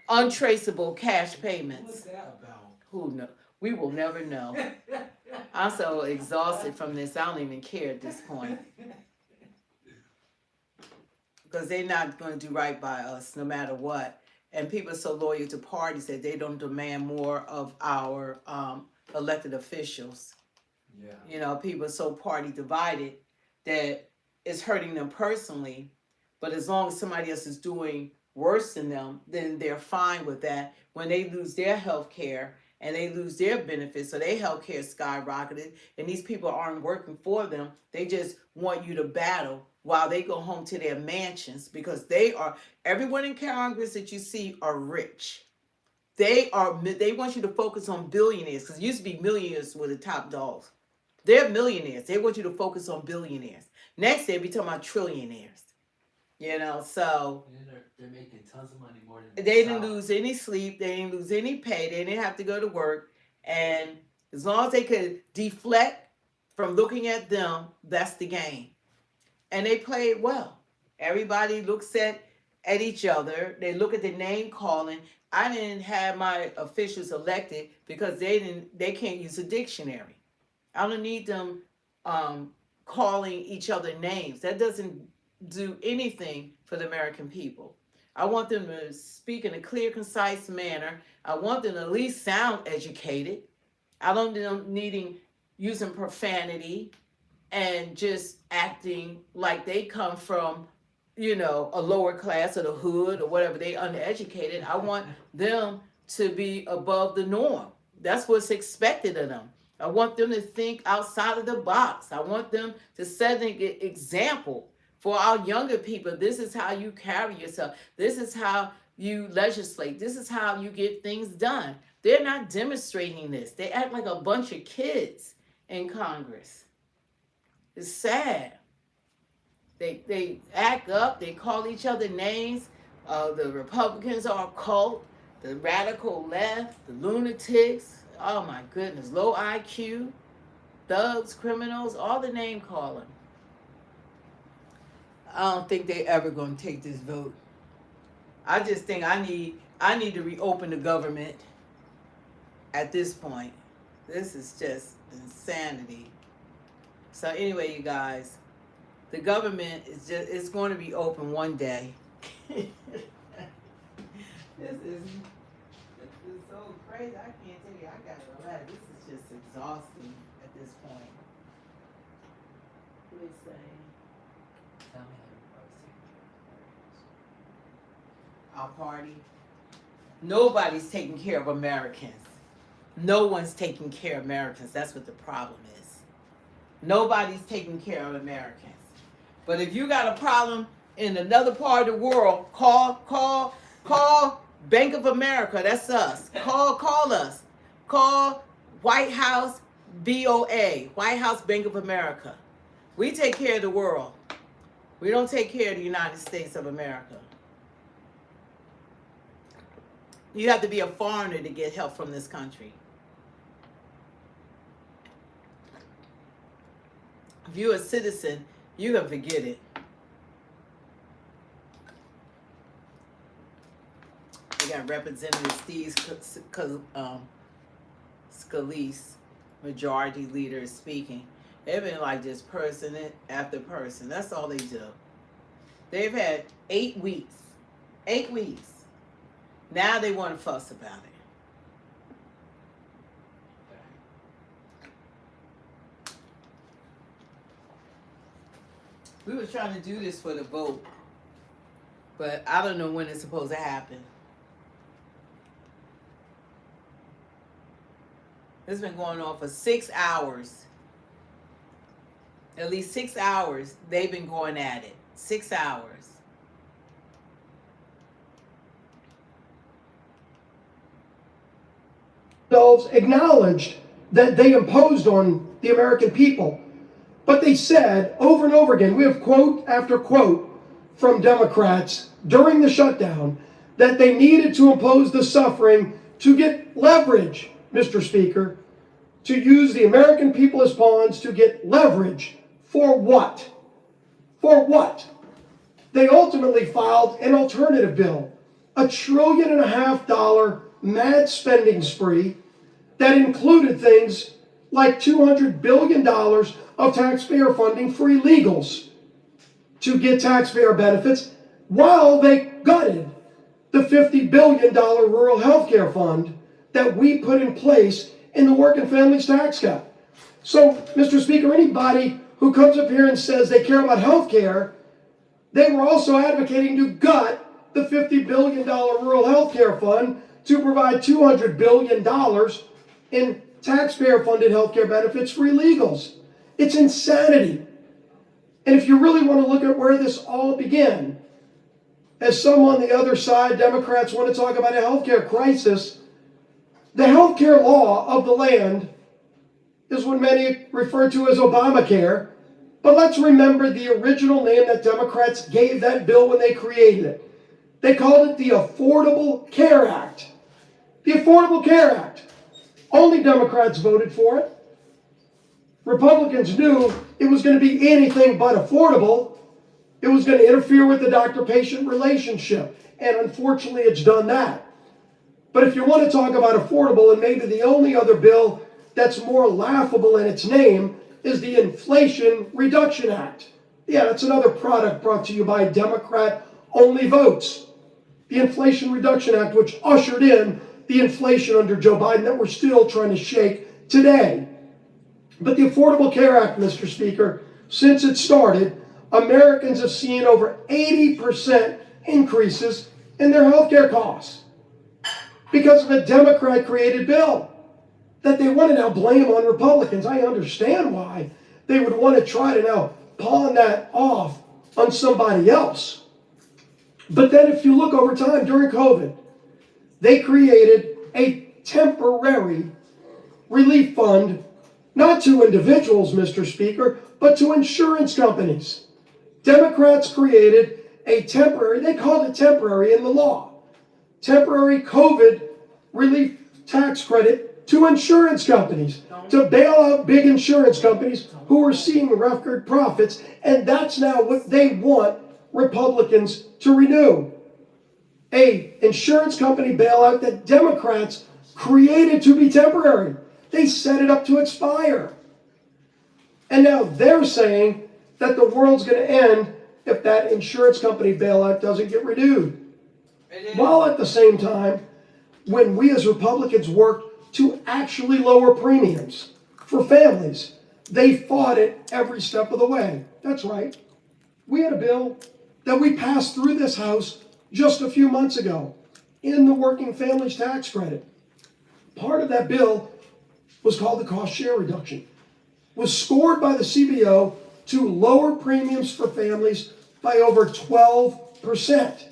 S1: Untraceable cash payments.
S13: What's that about?
S1: Who knows? We will never know. I'm so exhausted from this, I don't even care at this point. Because they're not going to do right by us no matter what. And people are so loyal to parties that they don't demand more of our elected officials. Yeah. People are so party divided that it's hurting them personally. But as long as somebody else is doing worse than them, then they're fine with that. When they lose their health care and they lose their benefits, so their health care skyrocketed, and these people aren't working for them, they just want you to battle while they go home to their mansions, because everyone in Congress that you see are rich. They want you to focus on billionaires, because it used to be millionaires were the top dogs. They're millionaires. They want you to focus on billionaires. Next, they'll be talking about trillionaires. So
S13: they're making tons of money more than
S1: they didn't lose any sleep, they didn't lose any pay, they didn't have to go to work, and as long as they could deflect from looking at them, that's the game. And they played well. Everybody looks at each other. They look at the name calling. I didn't have my officials elected because they can't use a dictionary. I don't need them calling each other names. That doesn't do anything for the American people. I want them to speak in a clear, concise manner. I want them to at least sound educated. I don't need them using profanity and just acting like they come from, a lower class or the hood or whatever. They uneducated. I want them to be above the norm. That's what's expected of them. I want them to think outside of the box. I want them to set an example for our younger people. This is how you carry yourself. This is how you legislate. This is how you get things done. They're not demonstrating this. They act like a bunch of kids in Congress. It's sad. They act up. They call each other names. The Republicans are a cult. The radical left, the lunatics. Oh my goodness, low IQ, thugs, criminals, all the name calling. I don't think they ever gonna take this vote. I just think I need to reopen the government at this point. This is just insanity. So anyway, you guys, the government it's going to be open one day. This is so crazy. I can't tell you. I gotta relax. This is just exhausting at this point. Please say.
S13: Tell me
S1: Our party. Nobody's taking care of Americans. No one's taking care of Americans. That's what the problem is. Nobody's taking care of Americans. But if you got a problem in another part of the world, call Bank of America. That's us. Call us. Call White House BOA, White House Bank of America. We take care of the world. We don't take care of the United States of America. You have to be a foreigner to get help from this country. If you're a citizen, you can forget it. We got Representative Steve Scalise, majority leader, speaking. They've been like just person after person. That's all they do. They've had 8 weeks. 8 weeks. Now they want to fuss about it. We were trying to do this for the vote, but I don't know when it's supposed to happen. It's been going on for 6 hours. At least 6 hours they've been going at it. 6 hours.
S16: Acknowledged that they imposed on the American people. But they said over and over again, we have quote after quote from Democrats during the shutdown, that they needed to impose the suffering to get leverage, Mr. Speaker, to use the American people as pawns to get leverage. For what? For what? They ultimately filed an alternative bill, $1.5 trillion mad spending spree that included things like $200 billion of taxpayer funding for illegals to get taxpayer benefits, while they gutted the $50 billion rural health care fund that we put in place in the Working Families Tax Cut. So, Mr. Speaker, anybody who comes up here and says they care about health care, they were also advocating to gut the $50 billion rural health care fund to provide $200 billion in taxpayer-funded health care benefits for illegals. It's insanity. And if you really want to look at where this all began, as some on the other side, Democrats, want to talk about a health care crisis, the health care law of the land is what many refer to as Obamacare. But let's remember the original name that Democrats gave that bill when they created it. They called it the Affordable Care Act. The Affordable Care Act. Only Democrats voted for it. Republicans knew it was going to be anything but affordable. It was going to interfere with the doctor-patient relationship. And unfortunately, it's done that. But if you want to talk about affordable, and maybe the only other bill that's more laughable in its name is the Inflation Reduction Act. Yeah, that's another product brought to you by Democrat-only votes. The Inflation Reduction Act, which ushered in the inflation under Joe Biden that we're still trying to shake today. But the Affordable Care Act, Mr. Speaker, since it started, Americans have seen over 80% increases in their health care costs because of a Democrat-created bill that they want to now blame on Republicans. I understand why they would want to try to now pawn that off on somebody else. But then if you look over time, during COVID, they created a temporary relief fund, not to individuals, Mr. Speaker, but to insurance companies. Democrats created a temporary, they called it temporary in the law, temporary COVID relief tax credit to insurance companies, to bail out big insurance companies who are seeing record profits, and that's now what they want Republicans to renew. A insurance company bailout that Democrats created to be temporary. They set it up to expire. And now they're saying that the world's going to end if that insurance company bailout doesn't get renewed. While at the same time, when we as Republicans worked to actually lower premiums for families, they fought it every step of the way. That's right. We had a bill that we passed through this House just a few months ago in the Working Families Tax Credit. Part of that bill was called the cost share reduction, was scored by the CBO to lower premiums for families by over 12%.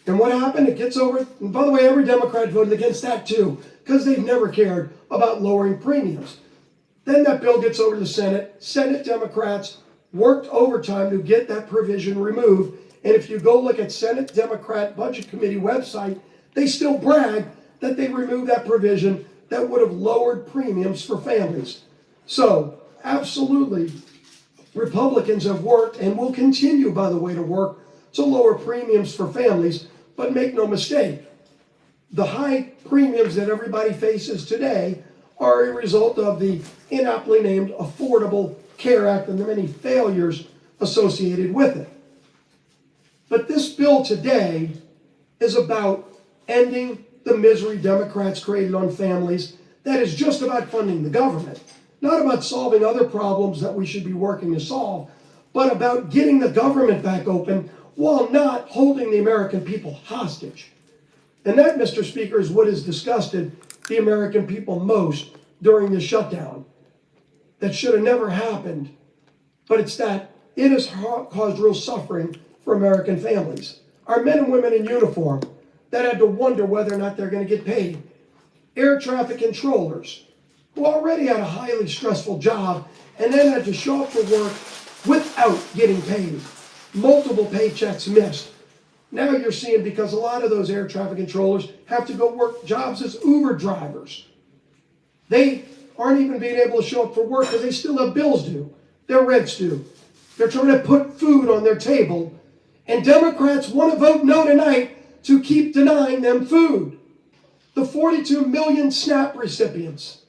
S16: And what happened? It gets over, and by the way, every Democrat voted against that too, because they've never cared about lowering premiums. Then that bill gets over to the Senate. Senate Democrats worked overtime to get that provision removed. And if you go look at Senate Democrat Budget Committee website, they still brag that they removed that provision that would have lowered premiums for families. So, absolutely, Republicans have worked and will continue, by the way, to work to lower premiums for families. But make no mistake, the high premiums that everybody faces today are a result of the inaptly named Affordable Care Act and the many failures associated with it. But this bill today is about ending the misery Democrats created on families. That is just about funding the government, not about solving other problems that we should be working to solve, but about getting the government back open while not holding the American people hostage. And that, Mr. Speaker, is what has disgusted the American people most during this shutdown. That should have never happened, but it's that it has caused real suffering for American families. Our men and women in uniform that had to wonder whether or not they're going to get paid. Air traffic controllers who already had a highly stressful job and then had to show up for work without getting paid. Multiple paychecks missed. Now you're seeing, because a lot of those air traffic controllers have to go work jobs as Uber drivers. They aren't even being able to show up for work because they still have bills due. Their rent's due. They're trying to put food on their table. And Democrats want to vote no tonight to keep denying them food. The 42 million SNAP recipients,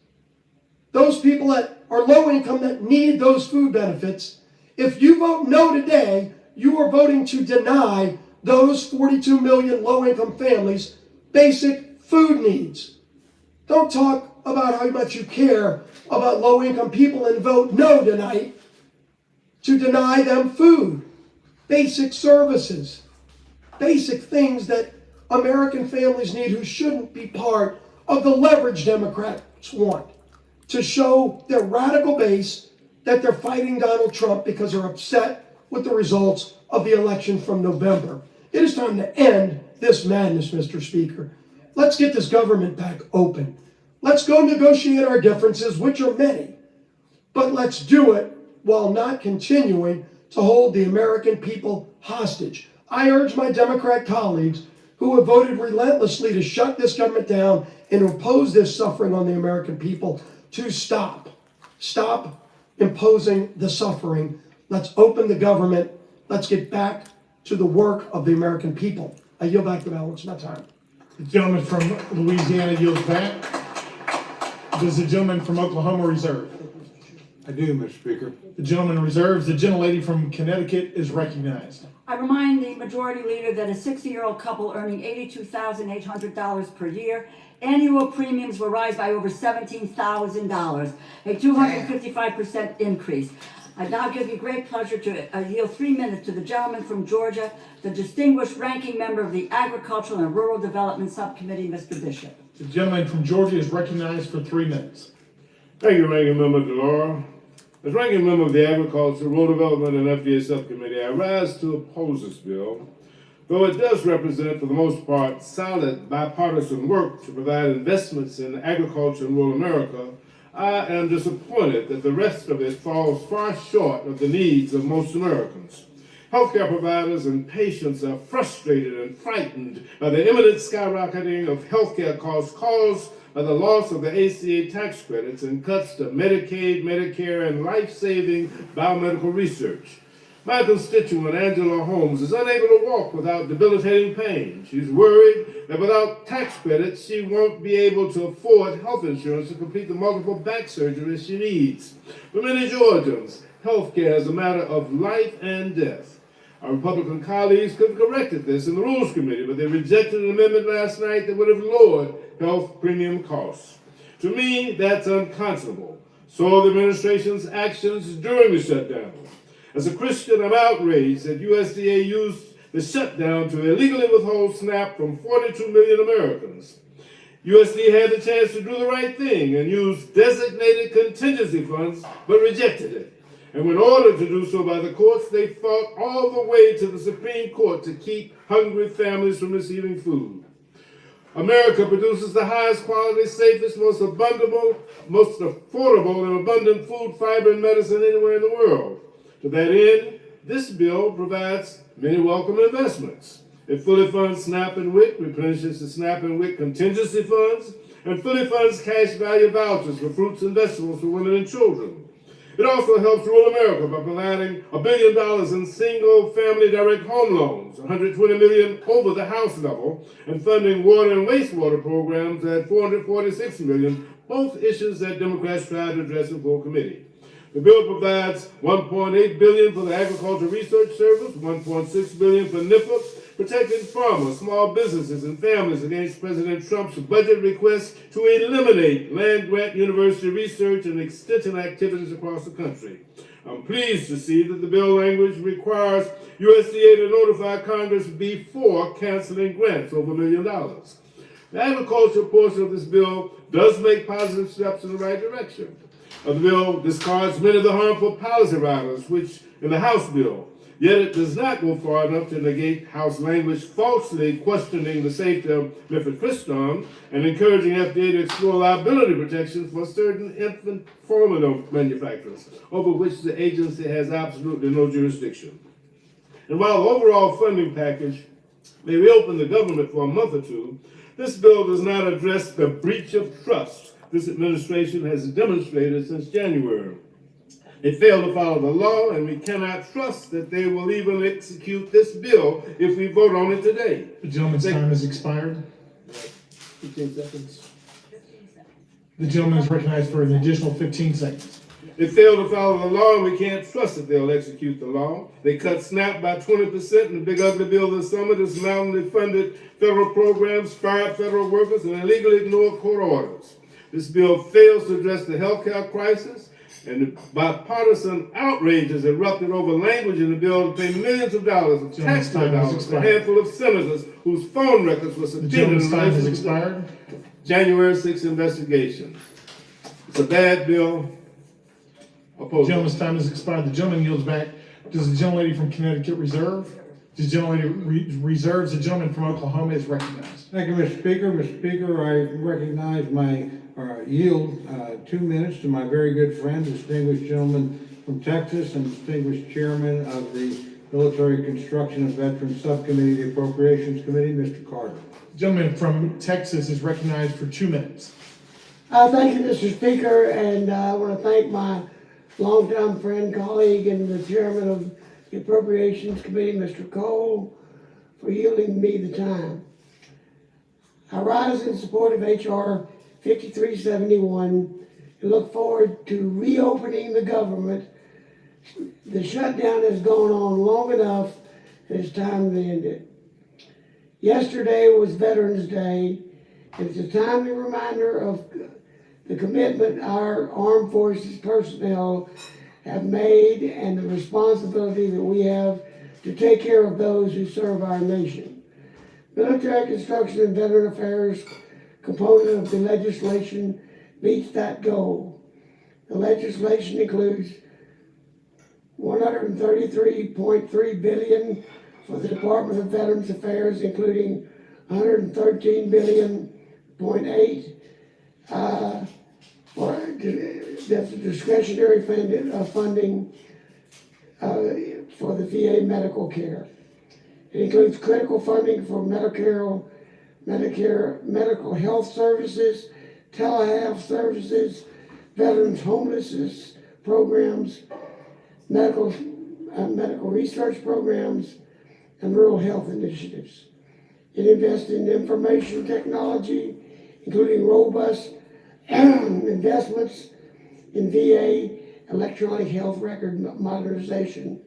S16: those people that are low income that need those food benefits, if you vote no today, you are voting to deny those 42 million low-income families basic food needs. Don't talk about how much you care about low-income people and vote no tonight to deny them food, basic services. basic things that American families need who shouldn't be part of the leverage Democrats want to show their radical base that they're fighting Donald Trump because they're upset with the results of the election from November. It is time to end this madness, Mr. Speaker. Let's get this government back open. Let's go negotiate our differences, which are many, but let's do it while not continuing to hold the American people hostage. I urge my Democrat colleagues who have voted relentlessly to shut this government down and impose this suffering on the American people to stop. Stop imposing the suffering. Let's open the government. Let's get back to the work of the American people. I yield back the balance of my time.
S17: The gentleman from Louisiana yields back. Does the gentleman from Oklahoma reserve?
S18: I do, Mr. Speaker.
S17: The gentleman reserves. The gentlelady from Connecticut is recognized.
S19: I remind the majority leader that a 60-year-old couple earning $82,800 per year, annual premiums will rise by over $17,000, a 255% increase. I now give you great pleasure to yield 3 minutes to the gentleman from Georgia, the distinguished ranking member of the Agricultural and Rural Development Subcommittee, Mr. Bishop.
S17: The gentleman from Georgia is recognized for 3 minutes.
S20: Thank you, Ranking Member Delora. As Ranking Member of the Agriculture, Rural Development, and FDA Subcommittee, I rise to oppose this bill. Though it does represent, for the most part, solid bipartisan work to provide investments in agriculture in rural America, I am disappointed that the rest of it falls far short of the needs of most Americans. Healthcare providers and patients are frustrated and frightened by the imminent skyrocketing of healthcare costs caused by the loss of the ACA tax credits and cuts to Medicaid, Medicare, and life-saving biomedical research. My constituent, Angela Holmes, is unable to walk without debilitating pain. She's worried that without tax credits, she won't be able to afford health insurance to complete the multiple back surgeries she needs. For many Georgians, health care is a matter of life and death. Our Republican colleagues could have corrected this in the Rules Committee, but they rejected an amendment last night that would have lowered health premium costs. To me, that's unconscionable. So are the administration's actions during the shutdown. As a Christian, I'm outraged that USDA used the shutdown to illegally withhold SNAP from 42 million Americans. USDA had the chance to do the right thing and use designated contingency funds, but rejected it. And when ordered to do so by the courts, they fought all the way to the Supreme Court to keep hungry families from receiving food. America produces the highest quality, safest, most affordable, and abundant food, fiber, and medicine anywhere in the world. To that end, this bill provides many welcome investments. It fully funds SNAP and WIC, replenishes the SNAP and WIC contingency funds, and fully funds cash value vouchers for fruits and vegetables for women and children. It also helps rural America by providing $1 billion in single-family direct home loans, $120 million over the House level, and funding water and wastewater programs at $446 million, both issues that Democrats tried to address in full committee. The bill provides $1.8 billion for the Agricultural Research Service, $1.6 billion for NIFA, protecting farmers, small businesses, and families against President Trump's budget request to eliminate land-grant university research and extension activities across the country. I'm pleased to see that the bill language requires USDA to notify Congress before canceling grants over $1 million. The agriculture portion of this bill does make positive steps in the right direction. The bill discards many of the harmful policy riders, which in the House bill, yet it does not go far enough to negate House language falsely questioning the safety of mifepristone and encouraging FDA to explore liability protections for certain infant formula manufacturers, over which the agency has absolutely no jurisdiction. And while the overall funding package may reopen the government for a month or two, this bill does not address the breach of trust this administration has demonstrated since January. They failed to follow the law, and we cannot trust that they will even execute this bill if we vote on it today.
S17: The gentleman's time has expired.
S20: 15 seconds.
S17: The gentleman is recognized for an additional 15 seconds.
S20: They failed to follow the law, and we can't trust that they'll execute the law. They cut SNAP by 20% in the big ugly bill this summer, dismounted funded federal programs, fired federal workers, and illegally ignored court orders. This bill fails to address the health care crisis and bipartisan outrages erupted over language in the bill to pay millions of dollars of taxpayer dollars to a handful of senators whose phone records were subpoenaed in
S17: time has
S20: relation to
S17: expired.
S20: the January 6th investigation. It's a bad bill. Opposed.
S17: Gentleman's time has expired. The gentleman yields back. Does the gentlelady from Connecticut reserve? The gentlelady reserves. The gentleman from Oklahoma is recognized.
S18: Thank you, Mr. Speaker. Mr. Speaker, I recognize my, yield 2 minutes to my very good friend, distinguished gentleman from Texas and distinguished chairman of the Military Construction and Veterans Subcommittee, the Appropriations Committee, Mr. Carter.
S17: The gentleman from Texas is recognized for 2 minutes.
S16: Thank you, Mr. Speaker, and I want to thank my longtime friend, colleague, and the chairman of the Appropriations Committee, Mr. Cole, for yielding me the time. I rise in support of H.R. 5371 and look forward to reopening the government. The shutdown has gone on long enough, and it's time to end it. Yesterday was Veterans Day, and it's a timely reminder of the commitment our armed forces personnel have made and the responsibility that we have to take care of those who serve our nation. Military Construction and Veteran Affairs component of the legislation meets that goal. The legislation includes $133.3 billion for the Department of Veterans Affairs, including $113.8 billion for that's discretionary funding for the VA medical care. It includes critical funding for Medicare, medical health services, telehealth services, veterans homelessness programs, medical research programs, and rural health initiatives. It invests in information technology, including robust investments in VA electronic health record modernization.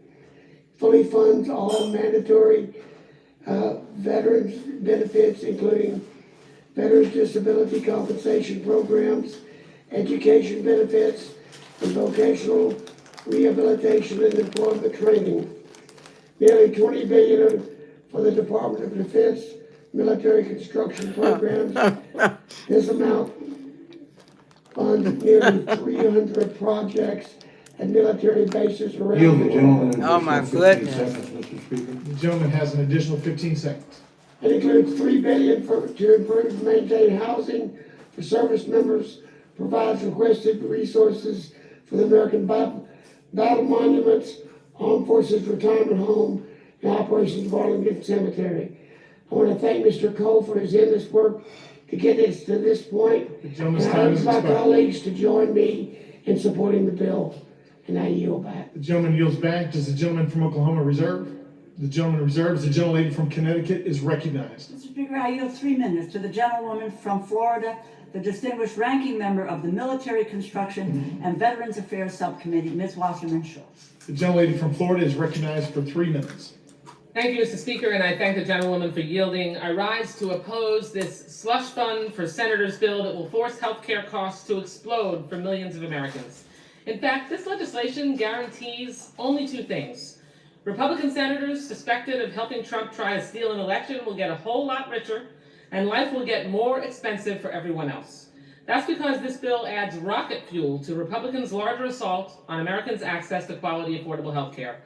S16: Fully funds all mandatory veterans benefits, including veterans disability compensation programs, education benefits, and vocational rehabilitation and employment training. Nearly $20 billion for the Department of Defense military construction programs. This amount funds nearly 300 projects and military bases around
S18: Yield
S16: the
S18: the
S16: world.
S18: gentleman.
S1: Oh, my goodness.
S18: Mr. Speaker.
S17: The gentleman has an additional 15 seconds.
S16: It includes $3 billion to improve and maintain housing for service members, provides requested resources for the American Battle Monuments, Armed Forces Retirement Home, and Operations Arlington Cemetery. I want to thank Mr. Cole for his endless work to get us to this point.
S17: The gentleman's
S16: And I
S17: time
S16: urge
S17: is
S16: my
S17: expired.
S16: colleagues to join me in supporting the bill, and I yield back.
S17: The gentleman yields back. Does the gentleman from Oklahoma reserve? The gentleman reserves. The gentlelady from Connecticut is recognized.
S19: Mr. Speaker, I yield 3 minutes to the gentlewoman from Florida, the distinguished ranking member of the Military Construction and Veterans Affairs Subcommittee, Ms. Wasserman Schultz.
S17: The gentlelady from Florida is recognized for 3 minutes.
S21: Thank you, Mr. Speaker, and I thank the gentlewoman for yielding. I rise to oppose this slush fund for senators bill that will force healthcare costs to explode for millions of Americans. In fact, this legislation guarantees only 2 things. Republican senators suspected of helping Trump try to steal an election will get a whole lot richer, and life will get more expensive for everyone else. That's because this bill adds rocket fuel to Republicans' larger assault on Americans' access to quality, affordable health care.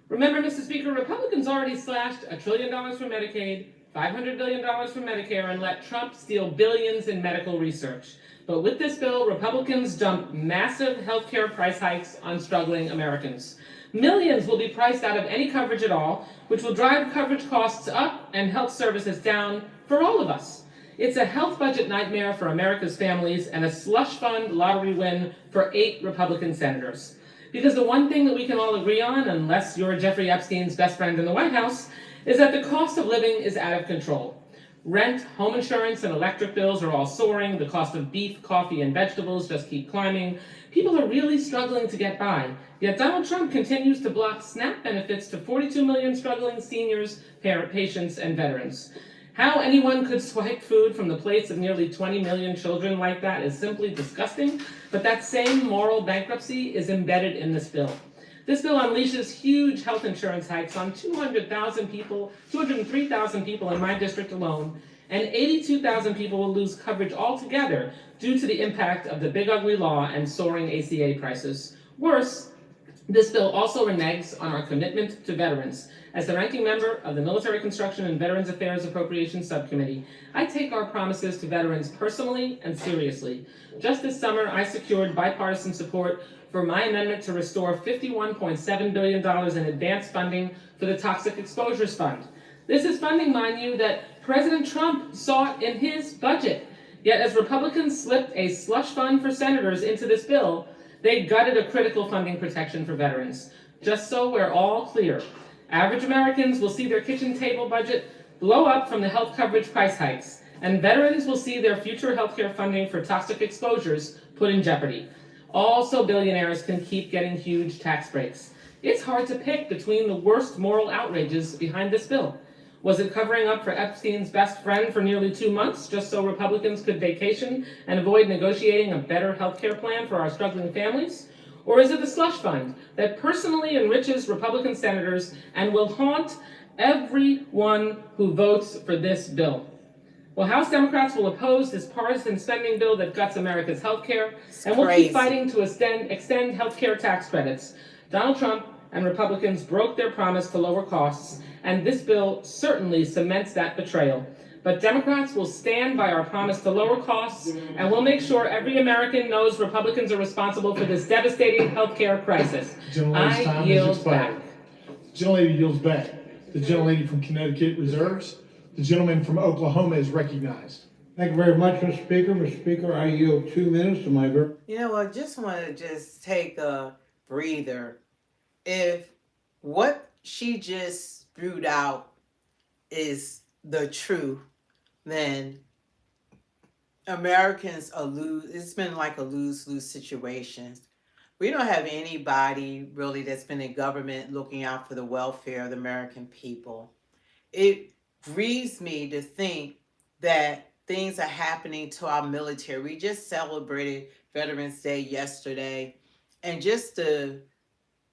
S21: Remember, Mr. Speaker, Republicans already slashed $1 trillion from Medicaid, $500 billion from Medicare, and let Trump steal billions in medical research. But with this bill, Republicans dump massive healthcare price hikes on struggling Americans. Millions will be priced out of any coverage at all, which will drive coverage costs up and health services down for all of us. It's a health budget nightmare for America's families and a slush fund lottery win for 8 Republican senators. Because the one thing that we can all agree on, unless you're Jeffrey Epstein's best friend in the White House, is that the cost of living is out of control. Rent, home insurance, and electric bills are all soaring. The cost of beef, coffee, and vegetables just keep climbing. People are really struggling to get by. Yet Donald Trump continues to block SNAP benefits to 42 million struggling seniors, patients, and veterans. How anyone could swipe food from the plates of nearly 20 million children like that is simply disgusting, but that same moral bankruptcy is embedded in this bill. This bill unleashes huge health insurance hikes on 203,000 people in my district alone, and 82,000 people will lose coverage altogether due to the impact of the big ugly law and soaring ACA prices. Worse, this bill also reneges on our commitment to veterans. As the ranking member of the Military Construction and Veterans Affairs Appropriations Subcommittee, I take our promises to veterans personally and seriously. Just this summer, I secured bipartisan support for my amendment to restore $51.7 billion in advance funding for the Toxic Exposures Fund. This is funding, mind you, that President Trump sought in his budget. Yet as Republicans slipped a slush fund for senators into this bill, they gutted a critical funding protection for veterans. Just so we're all clear, average Americans will see their kitchen table budget blow up from the health coverage price hikes, and veterans will see their future healthcare funding for toxic exposures put in jeopardy. Also, billionaires can keep getting huge tax breaks. It's hard to pick between the worst moral outrages behind this bill. Was it covering up for Epstein's best friend for nearly 2 months just so Republicans could vacation and avoid negotiating a better healthcare plan for our struggling families? Or is it the slush fund that personally enriches Republican senators and will haunt everyone who votes for this bill? Well, House Democrats will oppose this partisan spending bill that guts America's healthcare, and we'll keep fighting to extend healthcare tax credits. Donald Trump and Republicans broke their promise to lower costs, and this bill certainly cements that betrayal. But Democrats will stand by our promise to lower costs, and we'll make sure every American knows Republicans are responsible for this devastating healthcare crisis.
S17: Gentlelady's time has
S21: yield back.
S17: expired. Gentlelady yields back. The gentlelady from Connecticut reserves. The gentleman from Oklahoma is recognized.
S18: Thank you very much, Mr. Speaker. Mr. Speaker, I yield 2 minutes to my very...
S1: You know, I just want to just take a breather. If what she just spewed out is the truth, then Americans are it's been like a lose-lose situation. We don't have anybody really that's been in government looking out for the welfare of the American people. It grieves me to think that things are happening to our military. We just celebrated Veterans Day yesterday, and just to,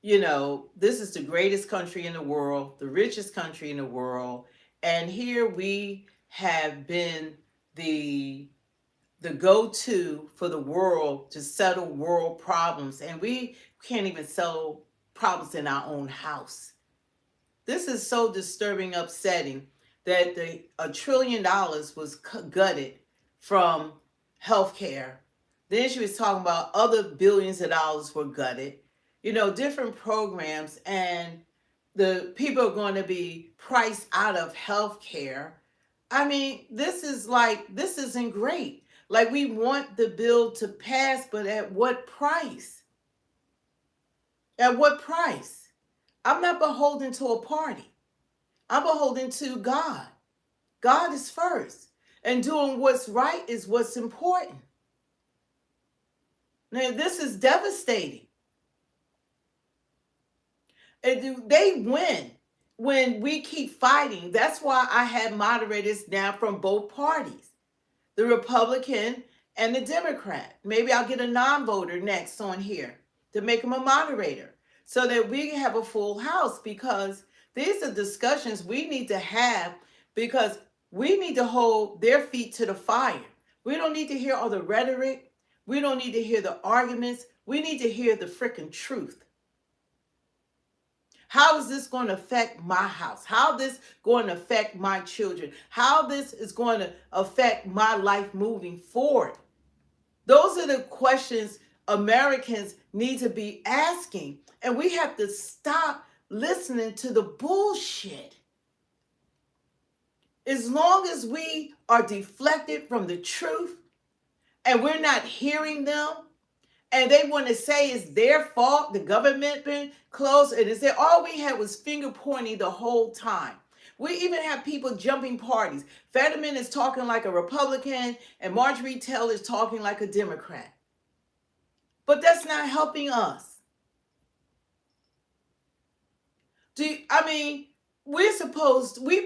S1: you know, this is the greatest country in the world, the richest country in the world, and here we have been the go-to for the world to settle world problems, and we can't even settle problems in our own house. This is so disturbing, upsetting that $1 trillion was gutted from healthcare. Then she was talking about other billions of dollars were gutted. You know, different programs, and the people are going to be priced out of healthcare. I mean, this isn't great. Like, we want the bill to pass, but at what price? At what price? I'm not beholden to a party. I'm beholden to God. God is first. And doing what's right is what's important. Now, this is devastating. And they win when we keep fighting. That's why I have moderators now from both parties, the Republican and the Democrat. Maybe I'll get a non-voter next on here to make them a moderator so that we can have a full house, because these are discussions we need to have, because we need to hold their feet to the fire. We don't need to hear all the rhetoric. We don't need to hear the arguments. We need to hear the freaking truth. How is this going to affect my house? How is this going to affect my children? How this is going to affect my life moving forward? Those are the questions Americans need to be asking. And we have to stop listening to the bullshit. As long as we are deflected from the truth and we're not hearing them, and they want to say it's their fault, the government been closed, and it's all we had was finger pointing the whole time. We even have people jumping parties. Fetterman is talking like a Republican, and Marjorie Taylor is talking like a Democrat. But that's not helping us. We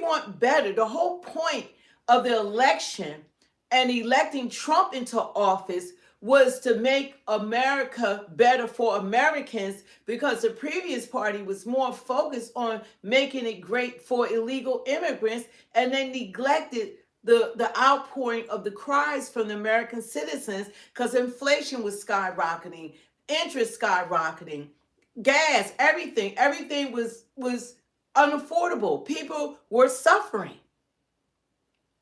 S1: want better. The whole point of the election and electing Trump into office was to make America better for Americans, because the previous party was more focused on making it great for illegal immigrants, and they neglected the outpouring of the cries from the American citizens, because inflation was skyrocketing, interest skyrocketing, gas, everything was unaffordable. People were suffering.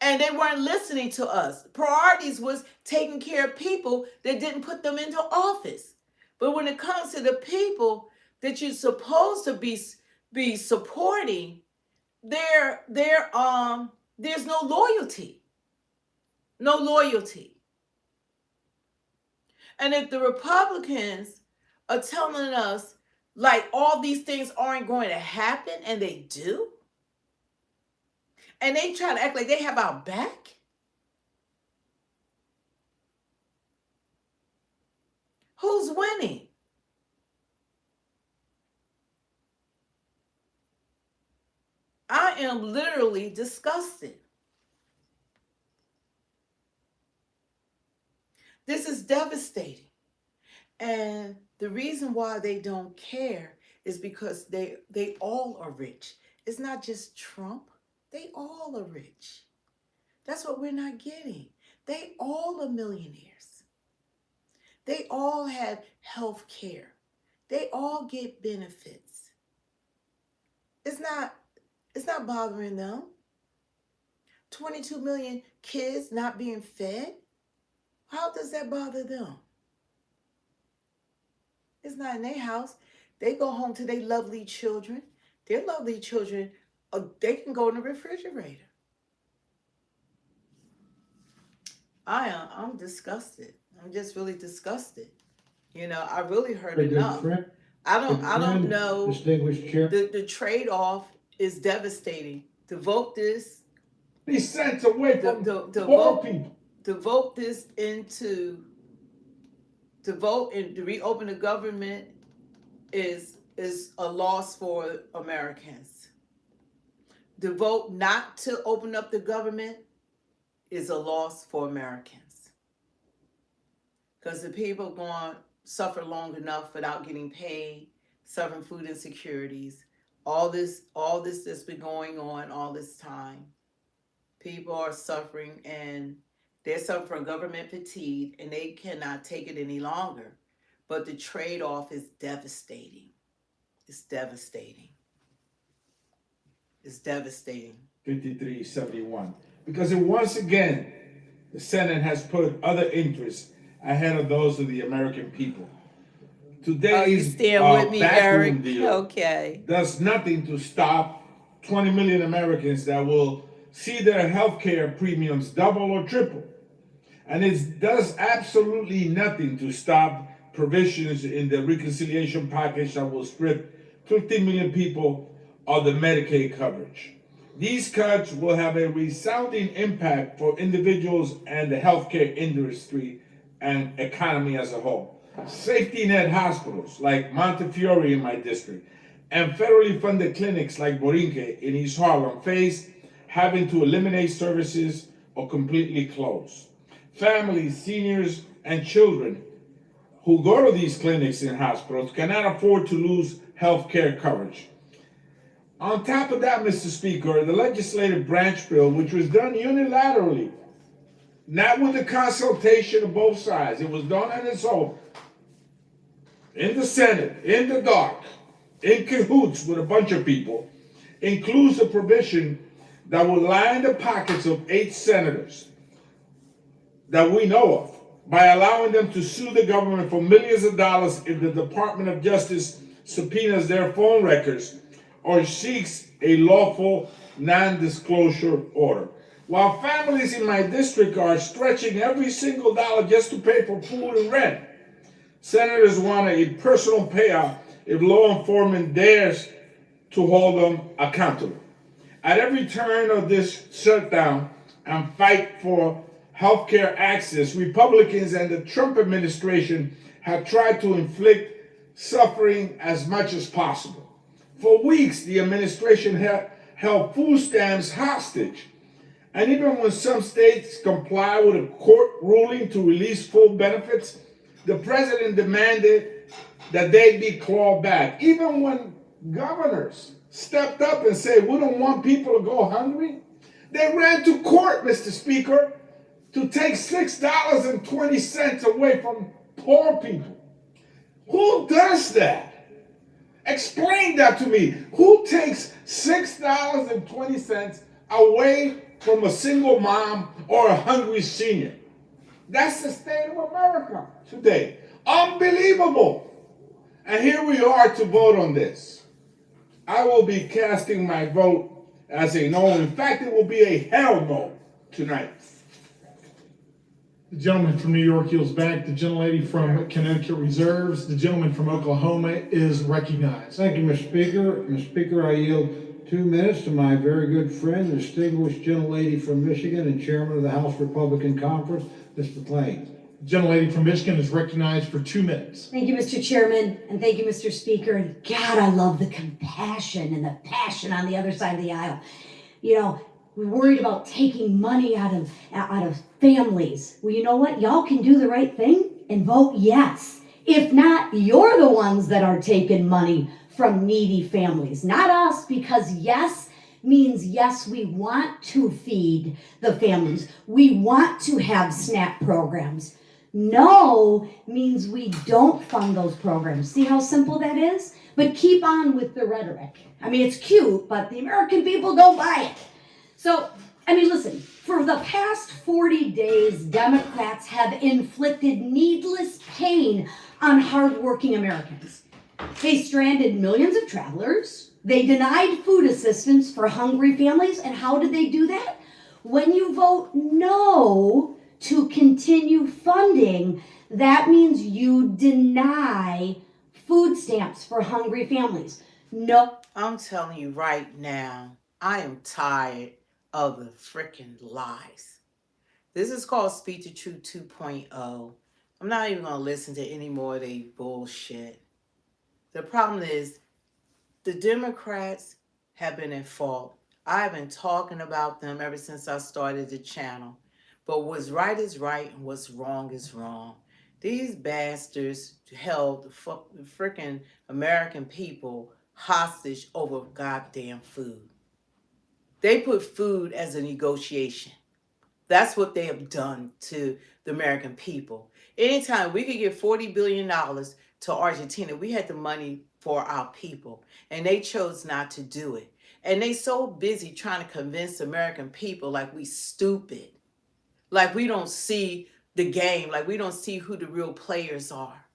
S1: And they weren't listening to us. Priorities was taking care of people that didn't put them into office. But when it comes to the people that you're supposed to be supporting, there's no loyalty. No loyalty. And if the Republicans are telling us like all these things aren't going to happen, and they do, and they try to act like they have our back, who's winning? I am literally disgusted. This is devastating. And the reason why they don't care is because they all are rich. It's not just Trump. They all are rich. That's what we're not getting. They all are millionaires. They all have health care. They all get benefits. It's not bothering them. 22 million kids not being fed. How does that bother them? It's not in their house. They go home to their lovely children. Their lovely children, they can go in the refrigerator. I'm disgusted. I'm just really disgusted. You know, I really heard enough. I don't know.
S18: Distinguished Chair.
S1: The trade-off is devastating. To vote this,
S17: Be sent away from
S1: to
S17: poor
S1: vote
S17: people.
S1: to vote this into to vote and to reopen the government is a loss for Americans. To vote not to open up the government is a loss for Americans. Because the people are going to suffer long enough without getting paid, suffering food insecurities, all this that's been going on all this time. People are suffering, and they're suffering from government fatigue, and they cannot take it any longer. But the trade-off is devastating. It's devastating. It's devastating.
S17: 5371. Because once again, the Senate has put other interests ahead of those of the American people. Today's
S1: stand with me,
S17: backroom
S1: Eric?
S17: deal
S1: Okay.
S17: does nothing to stop 20 million Americans that will see their health care premiums double or triple. And it does absolutely nothing to stop provisions in the reconciliation package that will strip 15 million people of the Medicaid coverage. These cuts will have a resounding impact for individuals and the healthcare industry and economy as a whole. Safety net hospitals like Montefiore in my district and federally funded clinics like Borinque in East Harlem face having to eliminate services or completely close. Families, seniors, and children who go to these clinics and hospitals cannot afford to lose health care coverage. On top of that, Mr. Speaker, the legislative branch bill, which was done unilaterally, not with the consultation of both sides, it was done on its own, in the Senate, in the dark, in cahoots with a bunch of people, includes a provision that will line the pockets of 8 senators that we know of by allowing them to sue the government for millions of dollars if the Department of Justice subpoenas their phone records or seeks a lawful non-disclosure order. While families in my district are stretching every single dollar just to pay for food and rent, senators want a personal payout if law enforcement dares to hold them accountable. At every turn of this shutdown and fight for healthcare access, Republicans and the Trump administration have tried to inflict suffering as much as possible. For weeks, the administration held food stamps hostage And even when some states comply with a court ruling to release full benefits, the president demanded that they be clawed back. Even when governors stepped up and said, we don't want people to go hungry, they ran to court, Mr. Speaker, to take $6.20 away from poor people. Who does that? Explain that to me. Who takes $6.20 away from a single mom or a hungry senior? That's the state of America today. Unbelievable. And here we are to vote on this. I will be casting my vote as a no. In fact, it will be a hell no tonight.
S5: The gentleman from New York yields back. The gentlelady from Connecticut reserves. The gentleman from Oklahoma is recognized.
S18: Thank you, Mr. Speaker. Mr. Speaker, I yield 2 minutes to my very good friend, the distinguished gentlelady from Michigan and chairman of the House Republican Conference, Ms. McLean.
S5: The gentlelady from Michigan is recognized for 2 minutes.
S22: Thank you, Mr. Chairman, and thank you, Mr. Speaker. And God, I love the compassion and the passion on the other side of the aisle. You know, we're worried about taking money out of families. Well, you know what? Y'all can do the right thing and vote yes. If not, you're the ones that are taking money from needy families, not us, because yes means yes, we want to feed the families. We want to have SNAP programs. No means we don't fund those programs. See how simple that is? But keep on with the rhetoric. I mean, it's cute, but the American people don't buy it. So, I mean, listen, for the past 40 days, Democrats have inflicted needless pain on hardworking Americans. They stranded millions of travelers. They denied food assistance for hungry families. And how did they do that? When you vote no to continue funding, that means you deny food stamps for hungry families. No.
S1: I'm telling you right now, I am tired of the freaking lies. This is called Speak the Truth 2.0. I'm not even going to listen to any more of their bullshit. The problem is the Democrats have been in fault. I've been talking about them ever since I started the channel. But what's right is right and what's wrong is wrong. These bastards held the freaking American people hostage over goddamn food. They put food as a negotiation. That's what they have done to the American people. Anytime we could give $40 billion to Argentina, we had the money for our people, and they chose not to do it. And they so busy trying to convince the American people like we stupid, like we don't see the game, like we don't see who the real players are.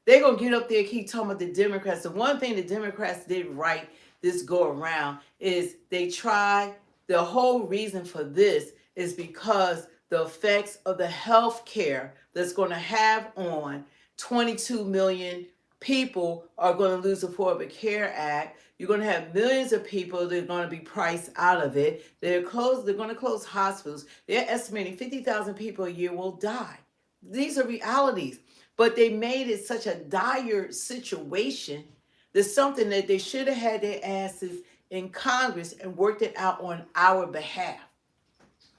S1: They're going to get up there and keep talking about the Democrats. The one thing the Democrats did right this go around is they tried, the whole reason for this is because the effects of the health care that's going to have on 22 million people are going to lose the Affordable Care Act. You're going to have millions of people that are going to be priced out of it. They're going to close hospitals. They're estimating 50,000 people a year will die. These are realities. But they made it such a dire situation. There's something that they should have had their asses in Congress and worked it out on our behalf.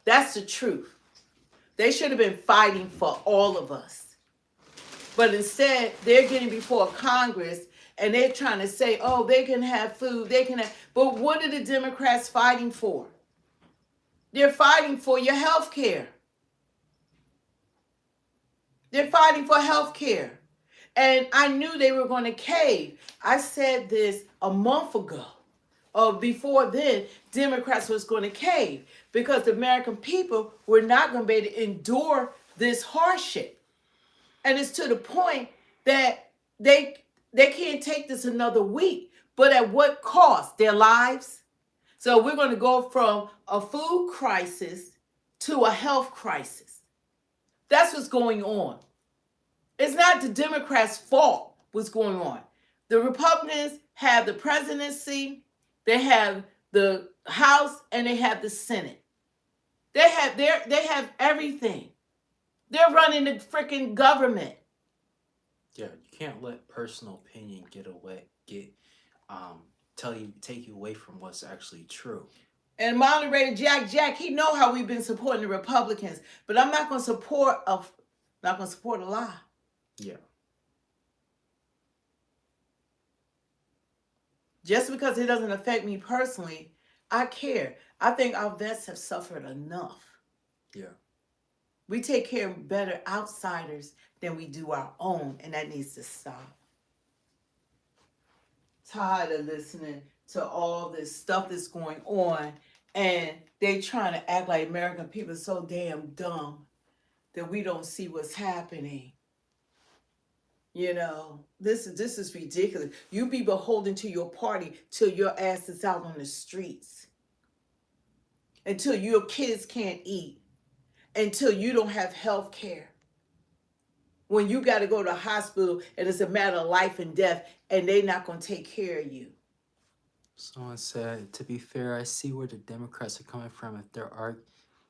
S1: That's the truth. They should have been fighting for all of us. But instead, they're getting before Congress and they're trying to say, oh, they can have food, they can have. But what are the Democrats fighting for? They're fighting for your health care. They're fighting for health care. And I knew they were going to cave. I said this a month ago. Before then, Democrats was going to cave because the American people were not going to be able to endure this hardship. And it's to the point that they can't take this another week. But at what cost? Their lives? So we're going to go from a food crisis to a health crisis. That's what's going on. It's not the Democrats' fault what's going on. The Republicans have the presidency, they have the House, and they have the Senate. They have everything. They're running the freaking government.
S13: Yeah, you can't let personal opinion take you away from what's actually true.
S1: And moderator Jack, he know how we've been supporting the Republicans, but I'm not going to support a lie.
S13: Yeah.
S1: Just because it doesn't affect me personally, I care. I think our vets have suffered enough.
S13: Yeah.
S1: We take care of better outsiders than we do our own, and that needs to stop. Tired of listening to all this stuff that's going on, and they trying to act like American people are so damn dumb that we don't see what's happening. You know, this is ridiculous. You be beholden to your party till your ass is out on the streets, until your kids can't eat, until you don't have health care. When you got to go to the hospital and it's a matter of life and death, and they not going to take care of you.
S13: Someone said, to be fair, I see where the Democrats are coming from if their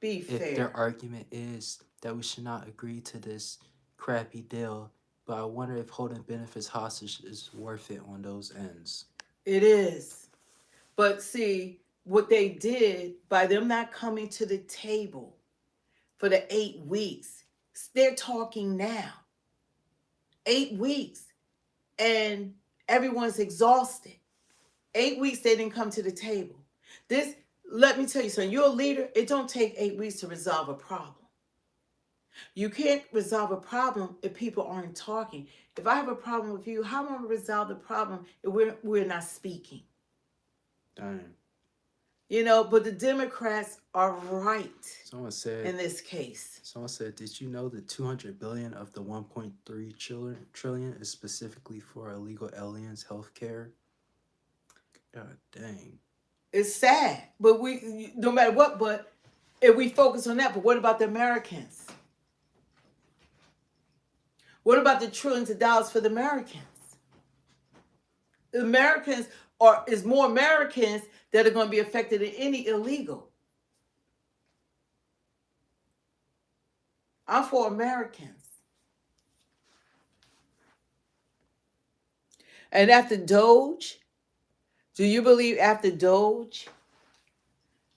S1: fair.
S13: argument is that we should not agree to this crappy deal, but I wonder if holding benefits hostage is worth it on those ends.
S1: It is. But see, what they did by them not coming to the table for the 8 weeks, they're talking now. 8 weeks. And everyone's exhausted. 8 weeks they didn't come to the table. This, let me tell you something, you're a leader, it don't take 8 weeks to resolve a problem. You can't resolve a problem if people aren't talking. If I have a problem with you, how am I going to resolve the problem if we're not speaking?
S13: Damn.
S1: You know, but the Democrats are right
S13: Someone said
S1: in this case.
S13: Someone said, did you know that 200 billion of the 1.3 trillion is specifically for illegal aliens' health care? God dang.
S1: It's sad, but we, no matter what, but if we focus on that, but what about the Americans? What about the trillions of dollars for the Americans? The Americans is more Americans that are going to be affected than any illegal. I'm for Americans. And after Doge, do you believe after Doge,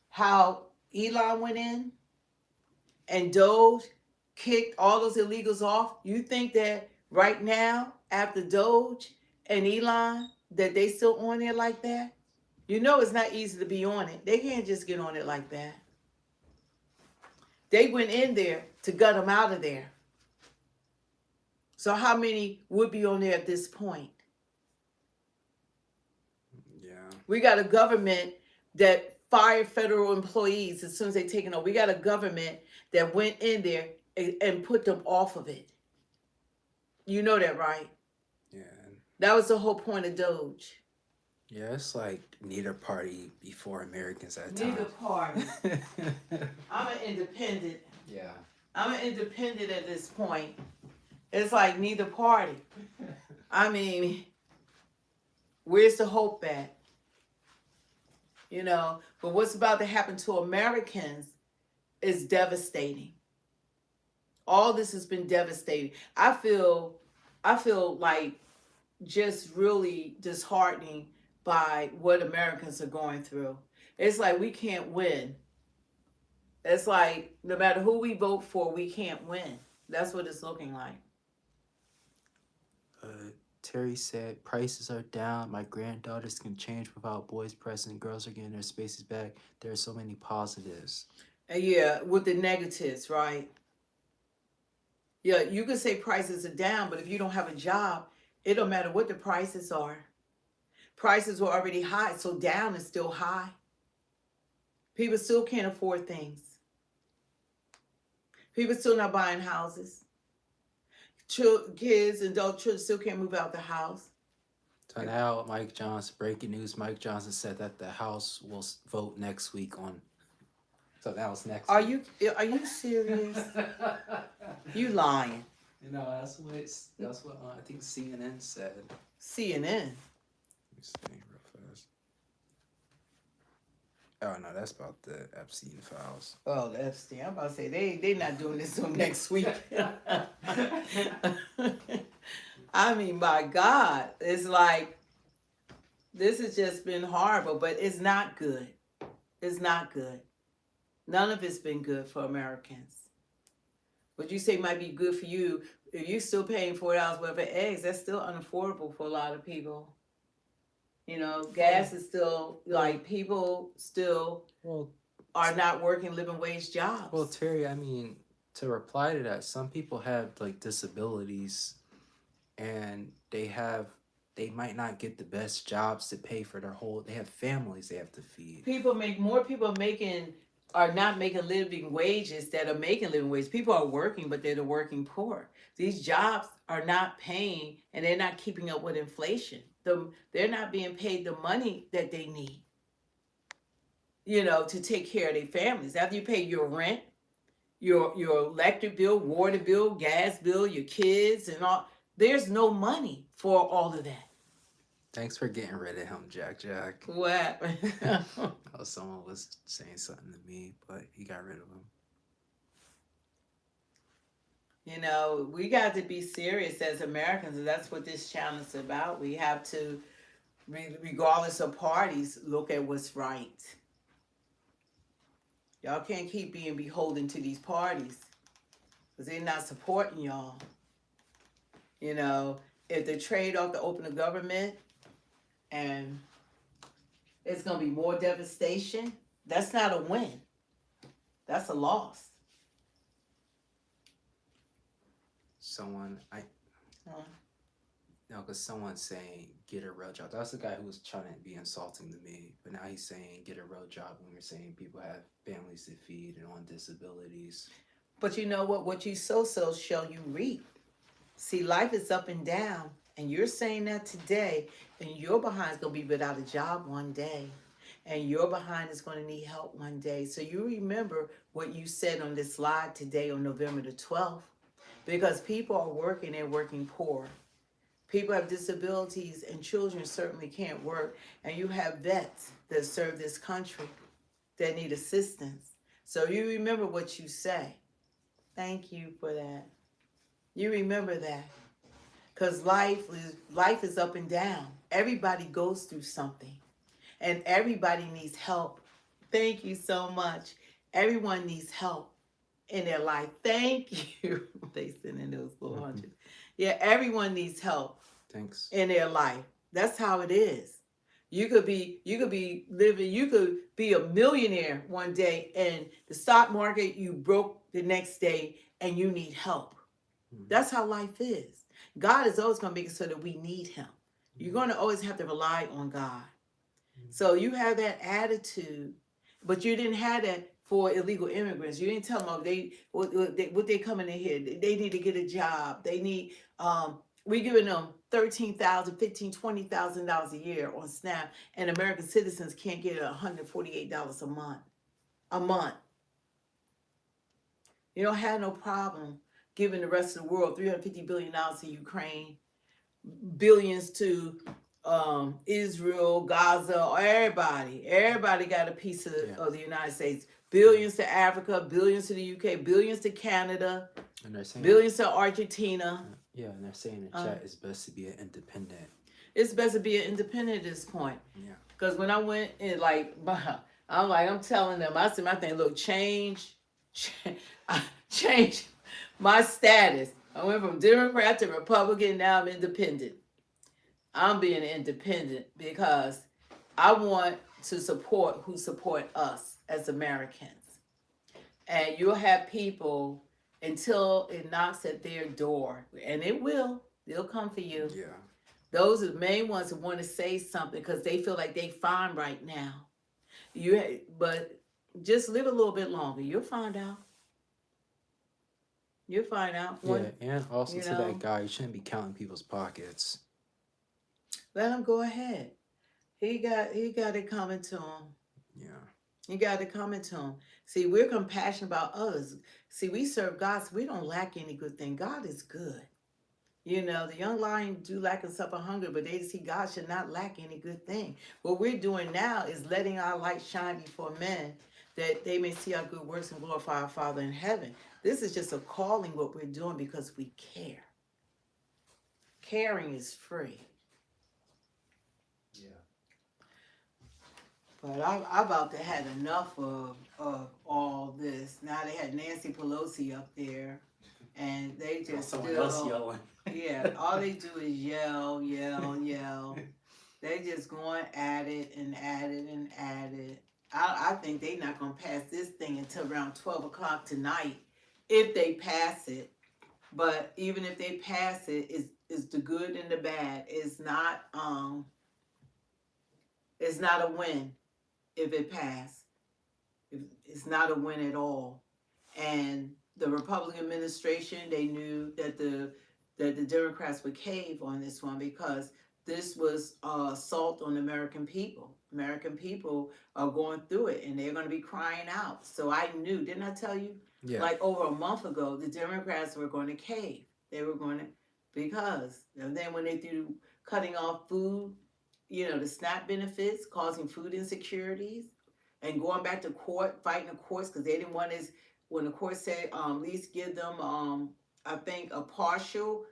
S1: how Elon went in and Doge kicked all those illegals off? You think that right now, after Doge and Elon, that they still on there like that? You know it's not easy to be on it. They can't just get on it like that. They went in there to gut them out of there. So how many would be on there at this point?
S13: Yeah.
S1: We got a government that fired federal employees as soon as they taken over. We got a government that went in there and put them off of it. You know that, right?
S13: Yeah.
S1: That was the whole point of Doge.
S13: Yeah, it's like neither party before Americans at times.
S1: Neither party. I'm an independent.
S13: Yeah.
S1: I'm an independent at this point. It's like neither party. I mean, where's the hope at? You know, but what's about to happen to Americans is devastating. All this has been devastating. I feel like just really disheartening by what Americans are going through. It's like we can't win. It's like no matter who we vote for, we can't win. That's what it's looking like.
S13: Terry said, prices are down. My granddaughters can change without boys present. Girls are getting their spaces back. There are so many positives.
S1: Yeah, with the negatives, right? Yeah, you can say prices are down, but if you don't have a job, it don't matter what the prices are. Prices were already high, so down is still high. People still can't afford things. People still not buying houses. Kids and adult children still can't move out the house.
S13: So now, Mike Johnson, breaking news, Mike Johnson said that the House will vote next week on. So that was next week.
S1: Are you serious? You lying.
S13: You know, that's what I think CNN said.
S1: CNN?
S13: Let me see real fast. Oh no, that's about the Epstein files.
S1: Oh, the Epstein. I'm about to say they not doing this till next week. I mean, my God, it's like this has just been horrible, but it's not good. It's not good. None of it's been good for Americans. What you say might be good for you. If you're still paying $4 worth of eggs, that's still unaffordable for a lot of people. You know, gas is still like people still are not working living wage jobs.
S7: Well, Terry, I mean, to reply to that, some people have like disabilities and they might not get the best jobs to pay for they have families they have to feed.
S1: More people are not making living wages that are making living wages. People are working, but they're the working poor. These jobs are not paying and they're not keeping up with inflation. They're not being paid the money that they need, to take care of their families. After you pay your rent, your electric bill, water bill, gas bill, your kids and all, there's no money for all of that.
S7: Thanks for getting rid of him, Jack.
S1: What?
S7: Oh, someone was saying something to me, but he got rid of him.
S1: We got to be serious as Americans, and that's what this channel is about. We have to, regardless of parties, look at what's right. Y'all can't keep being beholden to these parties because they're not supporting y'all. If the trade-off to open the government and it's going to be more devastation, that's not a win. That's a loss.
S7: Because someone's saying get a real job. That's the guy who was trying to be insulting to me, but now he's saying get a real job when we're saying people have families to feed and on disabilities.
S1: But you know what? What you sow shall you reap. See, life is up and down, and you're saying that today, and your behind is going to be without a job one day, and your behind is going to need help one day. So you remember what you said on this live today on November the 12th, because people are working and working poor. People have disabilities, and children certainly can't work, and you have vets that serve this country that need assistance. So you remember what you say. Thank you for that. You remember that. Because life is up and down. Everybody goes through something. And everybody needs help. Thank you so much. Everyone needs help in their life. Thank you. They send in those little hundreds. Yeah, everyone needs help.
S7: Thanks.
S1: In their life. That's how it is. You could be a millionaire one day and the stock market, you broke the next day and you need help. That's how life is. God is always going to make it so that we need him. You're going to always have to rely on God. So you have that attitude, but you didn't have that for illegal immigrants. You didn't tell them what they coming in here. They need to get a job. They need, we're giving them $13,000, $15,000, $20,000 a year on SNAP, and American citizens can't get $148 a month. You don't have no problem giving the rest of the world $350 billion to Ukraine, billions to Israel, Gaza, everybody. Everybody got a piece of the United States. Billions to Africa, billions to the UK, billions to Canada,
S7: and they're saying,
S1: billions to Argentina.
S7: Yeah, and they're saying in the chat it's best to be an independent.
S1: It's best to be an independent at this point.
S7: Yeah.
S1: Because when I went in, I'm telling them, I said my thing, look, change my status. I went from Democrat to Republican, now I'm independent. I'm being independent because I want to support who support us as Americans. And you'll have people until it knocks at their door, and it will. They'll come for you.
S7: Yeah.
S1: Those are the main ones who want to say something because they feel like they fine right now. But just live a little bit longer. You'll find out. You'll find out.
S7: And also to that guy, you shouldn't be counting people's pockets.
S1: Let him go ahead. He got it coming to him.
S7: Yeah.
S1: You got to come into him. See, we're compassionate about others. See, we serve God, so we don't lack any good thing. God is good. The young lion do lack and suffer hunger, but they see God should not lack any good thing. What we're doing now is letting our light shine before men, that they may see our good works and glorify our Father in heaven. This is just a calling, what we're doing, because we care. Caring is free. But I about to had enough of all this. Now they had Nancy Pelosi up there, and they just
S7: Someone
S1: still,
S7: else yelling.
S1: yeah, all they do is yell, yell, yell. They just going at it and at it and at it. I think they not gonna pass this thing until around 12 o'clock tonight, if they pass it. But even if they pass it, is the good and the bad. It's not a win if it passed. It's not a win at all. And the Republican administration, they knew that the Democrats would cave on this one because this was assault on American people. American people are going through it and they're going to be crying out. So I knew, didn't I tell you?
S7: Yeah.
S1: Like over a month ago, the Democrats were going to cave. They were going to, because, and then when they threw cutting off food, the SNAP benefits, causing food insecurities, and going back to court, fighting the courts because they didn't want his, when the court said at least give them I think a partial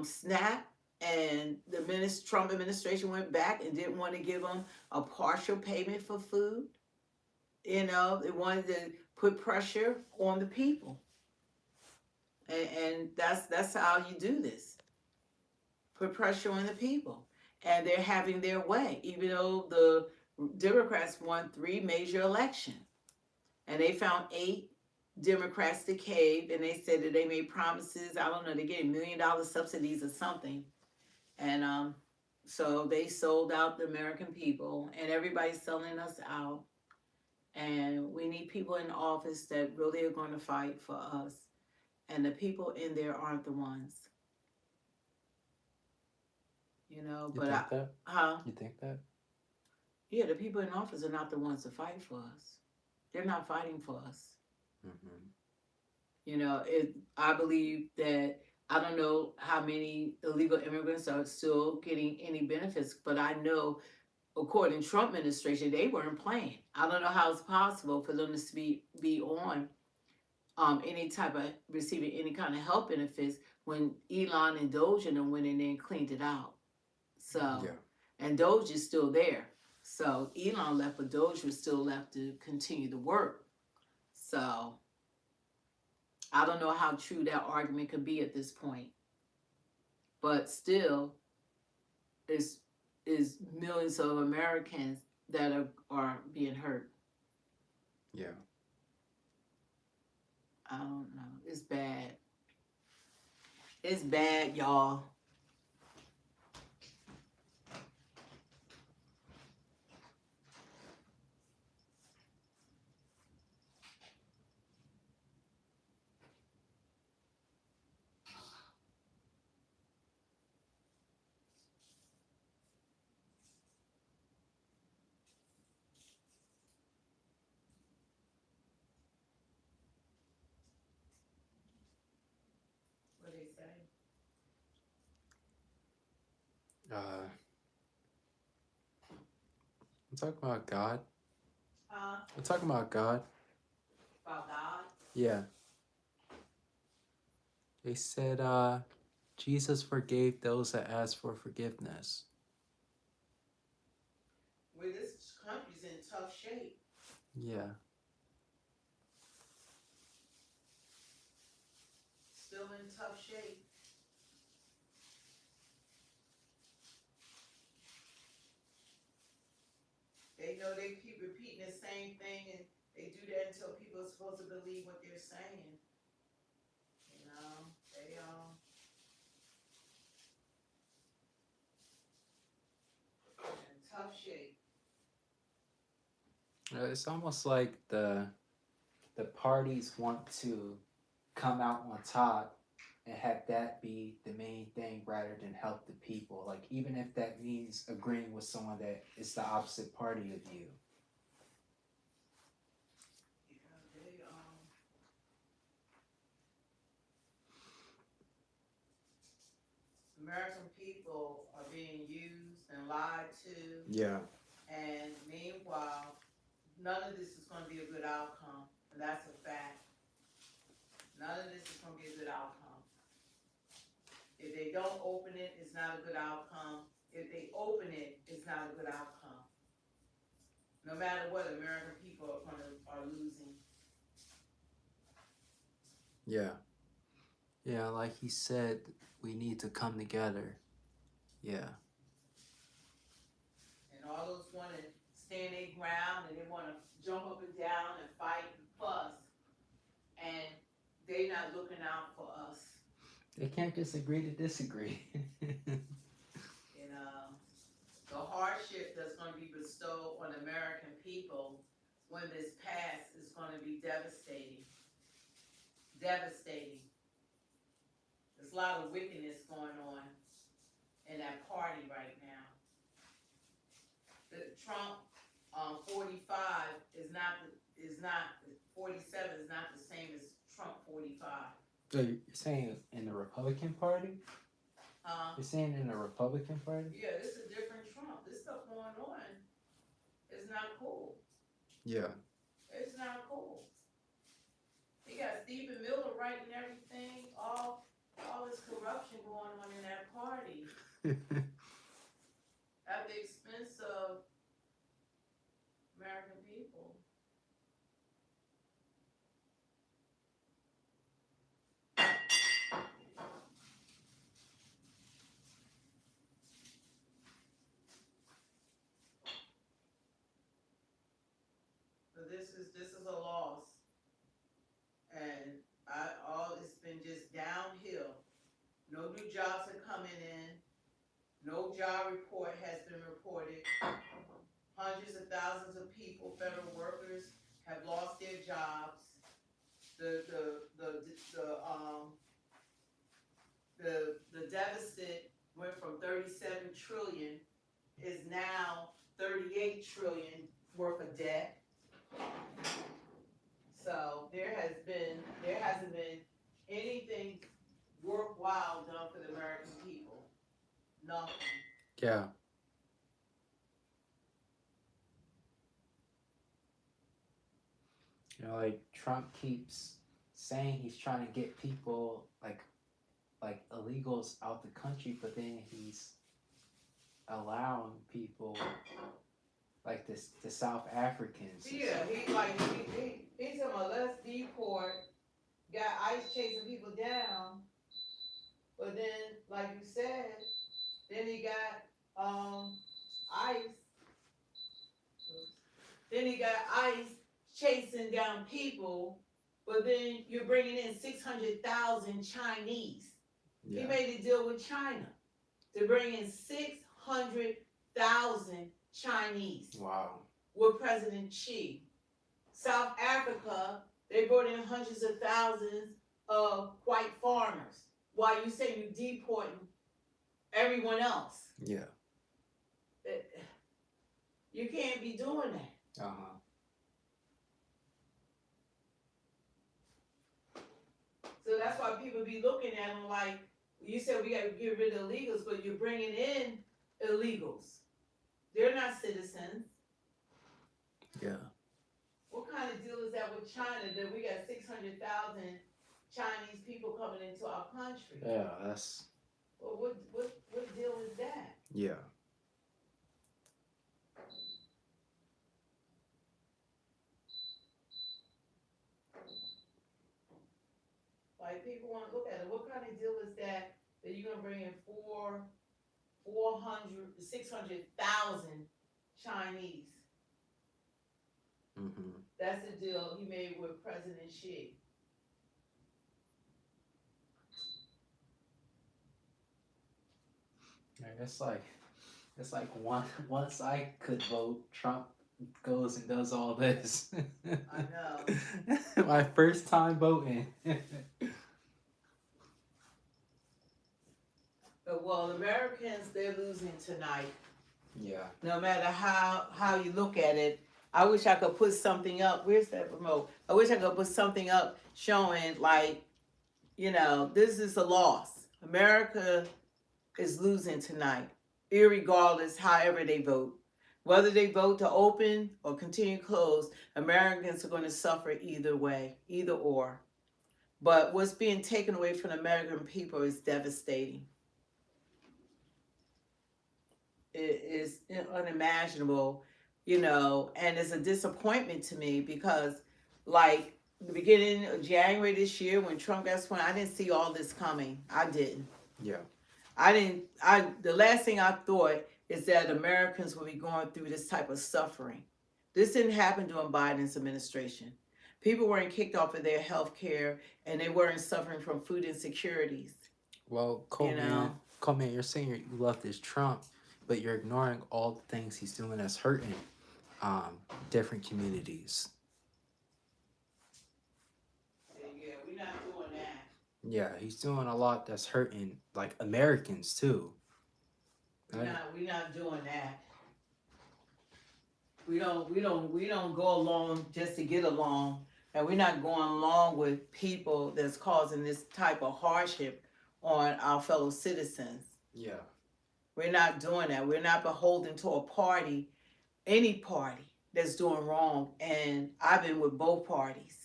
S1: SNAP, and the Trump administration went back and didn't want to give them a partial payment for food. They wanted to put pressure on the people, and that's how you do this. Put pressure on the people, and they're having their way, even though the Democrats won 3 major elections, and they found 8 Democrats to cave, and they said that they made promises. I don't know, they gave $1 million subsidies or something, and so they sold out the American people, and everybody's selling us out. And we need people in office that really are going to fight for us, and the people in there aren't the ones.
S7: You
S1: But
S7: think that?
S1: huh?
S7: You think that?
S1: Yeah, the people in office are not the ones to fight for us. They're not fighting for us. I believe that, I don't know how many illegal immigrants are still getting any benefits, but I know, according to Trump administration, they weren't playing. I don't know how it's possible for them to be on any type of receiving any kind of health benefits when Elon and Doge and them went in there and cleaned it out. So, and Doge is still there. So Elon left, but Doge was still left to continue the work. So I don't know how true that argument could be at this point. But still, is millions of Americans that are being hurt.
S7: Yeah.
S1: I don't know. It's bad. It's bad, y'all. What they say?
S7: I'm talking about God.
S1: Huh?
S7: I'm talking about God.
S1: About God?
S7: Yeah. They said Jesus forgave those that asked for forgiveness.
S1: Well, this country's in tough shape.
S7: Yeah.
S1: Still in tough shape. They know they keep repeating the same thing, and they do that until people are supposed to believe what they're saying. They in tough shape.
S7: It's almost like the parties want to come out on top and have that be the main thing rather than help the people. Like, even if that means agreeing with someone that is the opposite party of you.
S1: American people are being used and lied to.
S7: Yeah.
S1: And meanwhile, none of this is going to be a good outcome. And that's a fact. None of this is going to be a good outcome. If they don't open it, it's not a good outcome. If they open it, it's not a good outcome. No matter what, American people are losing.
S7: Yeah. Yeah, like he said, we need to come together. Yeah.
S1: And all those want to stand their ground and they want to jump up and down and fight and fuss. And they not looking out for us.
S7: They can't just agree to disagree.
S1: And the hardship that's going to be bestowed on American people when this passes is going to be devastating. Devastating. There's a lot of wickedness going on in that party right now. The Trump 45 is not 47 is not the same as Trump 45.
S7: So you're saying in the Republican Party? You're saying in the Republican Party?
S1: Yeah, this is a different Trump. This stuff going on is not cool.
S7: Yeah.
S1: It's not cool. He got Stephen Miller writing everything, all this corruption going on in that party at the expense of American people. So this is a loss, and it's been just downhill. No new jobs are coming in. No job report has been reported. Hundreds of thousands of people, federal workers, have lost their jobs. The deficit went from 37 trillion is now 38 trillion worth of debt. So there hasn't been anything worthwhile done for the American people. Nothing.
S7: Yeah. You know, like Trump keeps saying he's trying to get people like illegals out the country, but then he's allowing people like the South Africans.
S1: Yeah, he's talking about let's deport, got ICE chasing people down, but then like you said, then he got ICE. Then he got ICE chasing down people, but then you're bringing in 600,000 Chinese.
S7: Yeah.
S1: He made a deal with China to bring in 600,000 Chinese.
S7: Wow.
S1: With President Xi. South Africa, they brought in hundreds of thousands of white farmers. While you say you're deporting everyone else.
S7: Yeah.
S1: You can't be doing that.
S7: Uh-huh.
S1: So that's why people be looking at them like, you said we got to get rid of illegals, but you're bringing in illegals. They're not citizens.
S7: Yeah.
S1: What kind of deal is that with China that we got 600,000 Chinese people coming into our country?
S7: Yeah, that's...
S1: Well, what deal is that?
S7: Yeah.
S1: Like, people want to look at it. What kind of deal is that you're going to bring in 600,000 Chinese?
S7: Mm-hmm.
S1: That's the deal he made with President Xi.
S7: It's like once I could vote, Trump goes and does all this.
S1: I know.
S7: My first time voting.
S1: Well, Americans, they're losing tonight.
S7: Yeah.
S1: No matter how you look at it. I wish I could put something up. Where's that remote? I wish I could put something up showing like, this is a loss. America is losing tonight, irregardless however they vote. Whether they vote to open or continue closed, Americans are going to suffer either way, either or. But what's being taken away from the American people is devastating. It is unimaginable And it's a disappointment to me because, like, the beginning of January this year when Trump got sworn, I didn't see all this coming. I didn't.
S7: Yeah.
S1: The last thing I thought is that Americans will be going through this type of suffering. This didn't happen during Biden's administration. People weren't kicked off of their health care and they weren't suffering from food insecurities.
S7: Well, Coleman, you're saying you love this Trump, but you're ignoring all the things he's doing that's hurting different communities.
S1: Yeah, we're not doing that.
S7: Yeah, he's doing a lot that's hurting like Americans too.
S1: We're not doing that. We don't go along just to get along, and we're not going along with people that's causing this type of hardship on our fellow citizens.
S7: Yeah.
S1: We're not doing that. We're not beholden to a party, any party that's doing wrong. And I've been with both parties.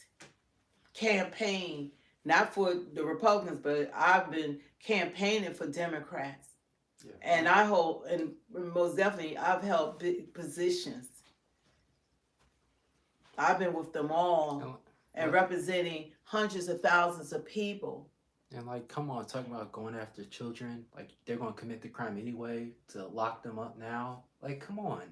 S1: Campaign, not for the Republicans, but I've been campaigning for Democrats. Yeah. And I hope, and most definitely, I've held big positions. I've been with them all and representing hundreds of thousands of people.
S7: And like, come on, talking about going after children, like they're going to commit the crime anyway, to lock them up now. Like, come on.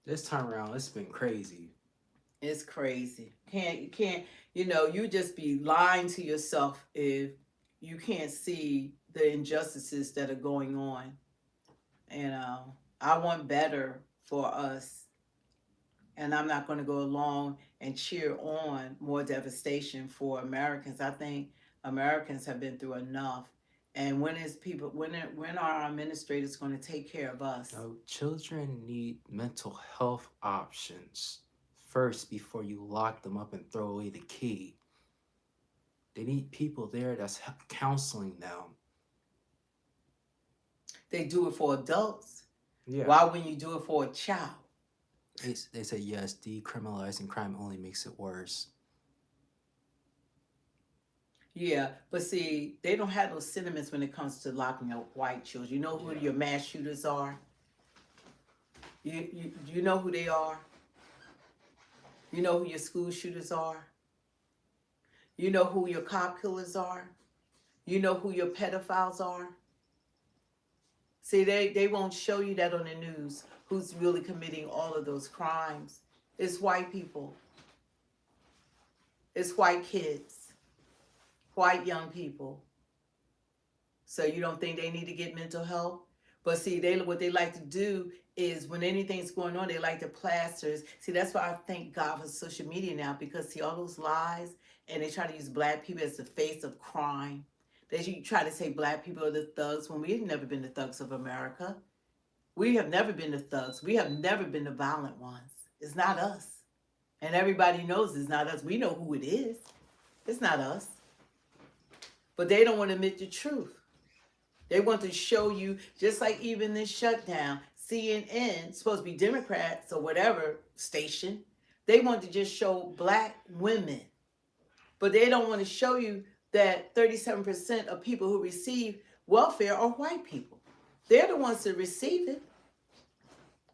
S7: This time around, it's been crazy.
S1: It's crazy. You just be lying to yourself if you can't see the injustices that are going on. And I want better for us. And I'm not going to go along and cheer on more devastation for Americans. I think Americans have been through enough. And when are our administrators going to take care of us?
S7: No, children need mental health options first before you lock them up and throw away the key. They need people there that's counseling them.
S1: They do it for adults.
S7: Yeah.
S1: Why wouldn't you do it for a child?
S7: They say, yes, decriminalizing crime only makes it worse.
S1: Yeah, but see, they don't have those sentiments when it comes to locking up white children. You know who your mass shooters are? You know who they are? You know who your school shooters are? You know who your cop killers are? You know who your pedophiles are? See, they won't show you that on the news, who's really committing all of those crimes. It's white people. It's white kids. White young people. So you don't think they need to get mental health? But see, what they like to do is when anything's going on, they like to plaster. See, that's why I thank God for social media now, because see all those lies, and they try to use black people as the face of crime. They try to say black people are the thugs when we've never been the thugs of America. We have never been the thugs. We have never been the violent ones. It's not us. And everybody knows it's not us. We know who it is. It's not us. But they don't want to admit the truth. They want to show you, just like even this shutdown, CNN, supposed to be Democrats or whatever station, they want to just show black women. But they don't want to show you that 37% of people who receive welfare are white people. They're the ones that receive it.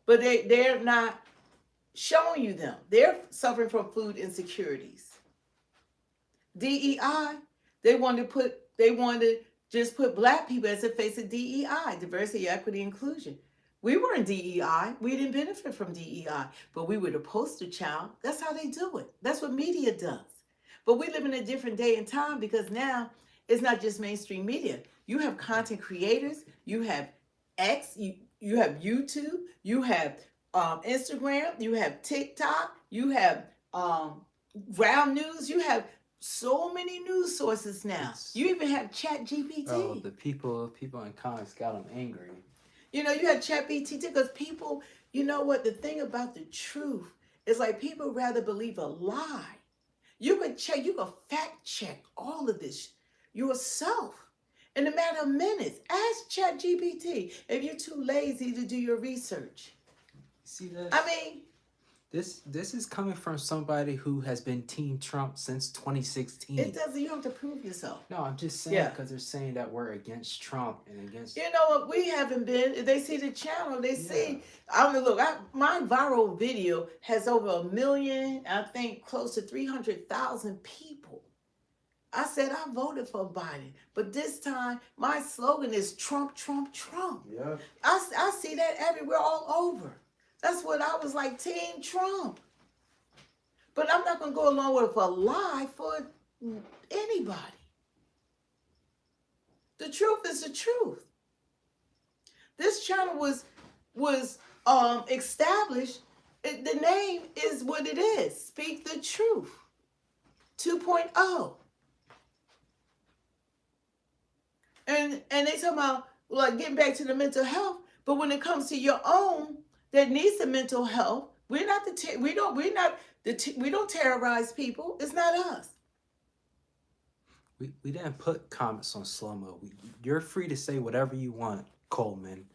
S1: But they're not showing you them. They're suffering from food insecurities. DEI, they want to just put black people as the face of DEI, diversity, equity, inclusion. We weren't DEI. We didn't benefit from DEI, but we were the poster child. That's how they do it. That's what media does. But we live in a different day and time because now it's not just mainstream media. You have content creators. You have X. You have YouTube. You have Instagram. You have TikTok. You have Ground News. You have so many news sources now. You even have ChatGPT.
S7: Oh, the people in comments got them angry.
S1: You have ChatGPT because people, you know what? The thing about the truth is like people rather believe a lie. You can fact check all of this yourself in a matter of minutes. Ask ChatGPT if you're too lazy to do your research.
S7: See that?
S1: I mean,
S7: This is coming from somebody who has been Team Trump since 2016.
S1: It doesn't. You don't have to prove yourself.
S7: No, I'm just saying because they're saying that we're against Trump and against.
S1: You know what? We haven't been. If they see the channel, they see. I mean, look, my viral video has over 1 million. I think close to 300,000 people. I said I voted for Biden, but this time my slogan is Trump, Trump, Trump.
S7: Yeah.
S1: I see that everywhere, all over. That's what I was like, Team Trump. But I'm not gonna go along with a lie for anybody. The truth is the truth. This channel was established. The name is what it is. Speak the Truth 2.0. And they talk about like getting back to the mental health, but when it comes to your own that needs the mental health, we don't terrorize people. It's not us.
S7: We didn't put comments on slow-mo. You're free to say whatever you want, Coleman.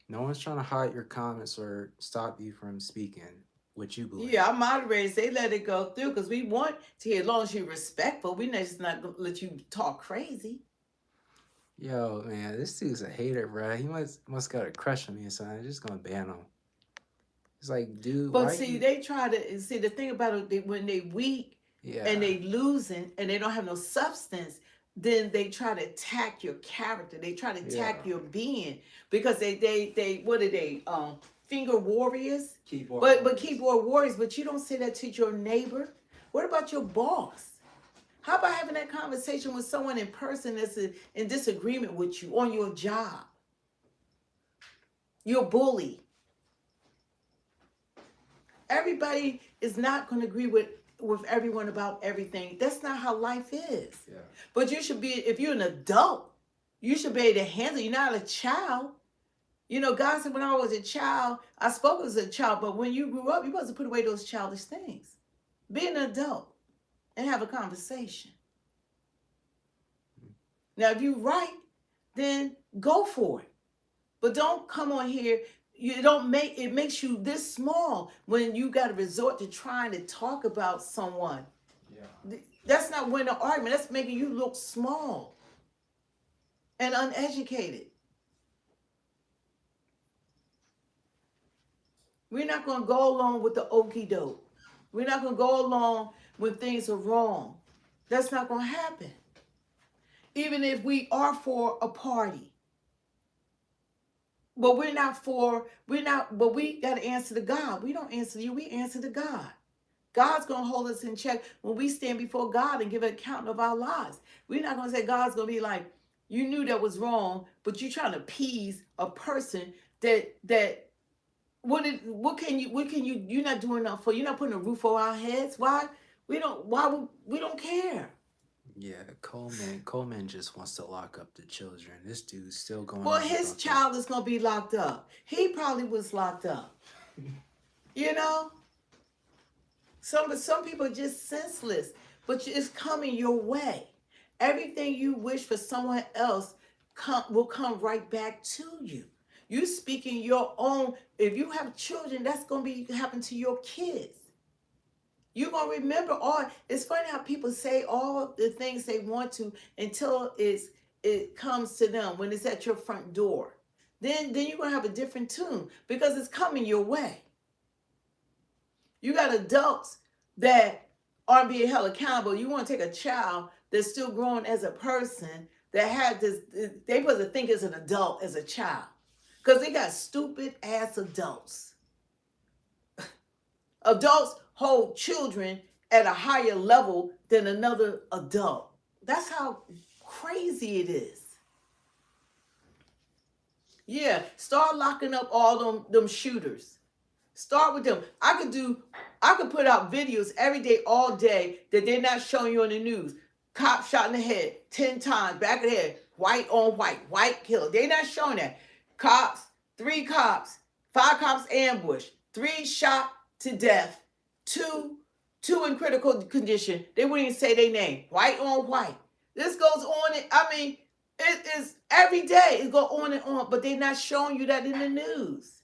S7: No one's trying to hide your comments or stop you from speaking what you believe.
S1: Yeah, our moderators, they let it go through because we want to hear, as long as you're respectful, we're just not going to let you talk crazy.
S7: Yo, man, this dude's a hater, bro. He must got a crush on me or something. I'm just going to ban him. It's like, dude,
S1: but see, they try to, see, the thing about it, when they weak and they losing and they don't have no substance, then they try to attack your character. They try to attack your being because they what are they, finger warriors? But keyboard warriors, but you don't say that to your neighbor. What about your boss? How about having that conversation with someone in person that's in disagreement with you on your job? Your bully. Everybody is not going to agree with everyone about everything. That's not how life is. Yeah. But you should be, if you're an adult, you should be able to handle it. You're not a child. You know, God said when I was a child, I spoke as a child, but when you grew up, you're supposed to put away those childish things. Be an adult and have a conversation. Now, if you're right, then go for it. But don't come on here. It makes you this small when you got to resort to trying to talk about someone. Yeah. That's not winning an argument. That's making you look small and uneducated. We're not going to go along with the okie doke. We're not going to go along when things are wrong. That's not going to happen. Even if we are for a party. But but we got to answer to God. We don't answer to you, we answer to God. God's going to hold us in check when we stand before God and give an account of our lives. We're not going to say God's going to be like, you knew that was wrong, but you're trying to appease a person that what can you you're not doing enough for. You're not putting a roof over our heads. Why we don't care.
S7: Yeah, Coleman just wants to lock up the children. This dude's still going.
S1: Well, his child is going to be locked up. He probably was locked up. You know? Some people are just senseless, but it's coming your way. Everything you wish for someone else will come right back to you. You speaking your own. If you have children, that's going to happen to your kids. You're going to remember all. It's funny how people say all the things they want to until it comes to them when it's at your front door. Then you're going to have a different tune because it's coming your way. You got adults that aren't being held accountable. You want to take a child that's still growing as a person that had this, they supposed to think as an adult, as a child. Because they got stupid ass adults. Adults hold children at a higher level than another adult. That's how crazy it is. Yeah, start locking up all them shooters. Start with them. I could put out videos every day, all day, that they're not showing you on the news. Cop shot in the head 10 times, back of the head, white on white killer. They're not showing that. 3 cops, 5 cops ambushed, 3 shot to death, 2 in critical condition. They wouldn't even say their name. White on white. This goes on. It is every day. It goes on and on, but they're not showing you that in the news.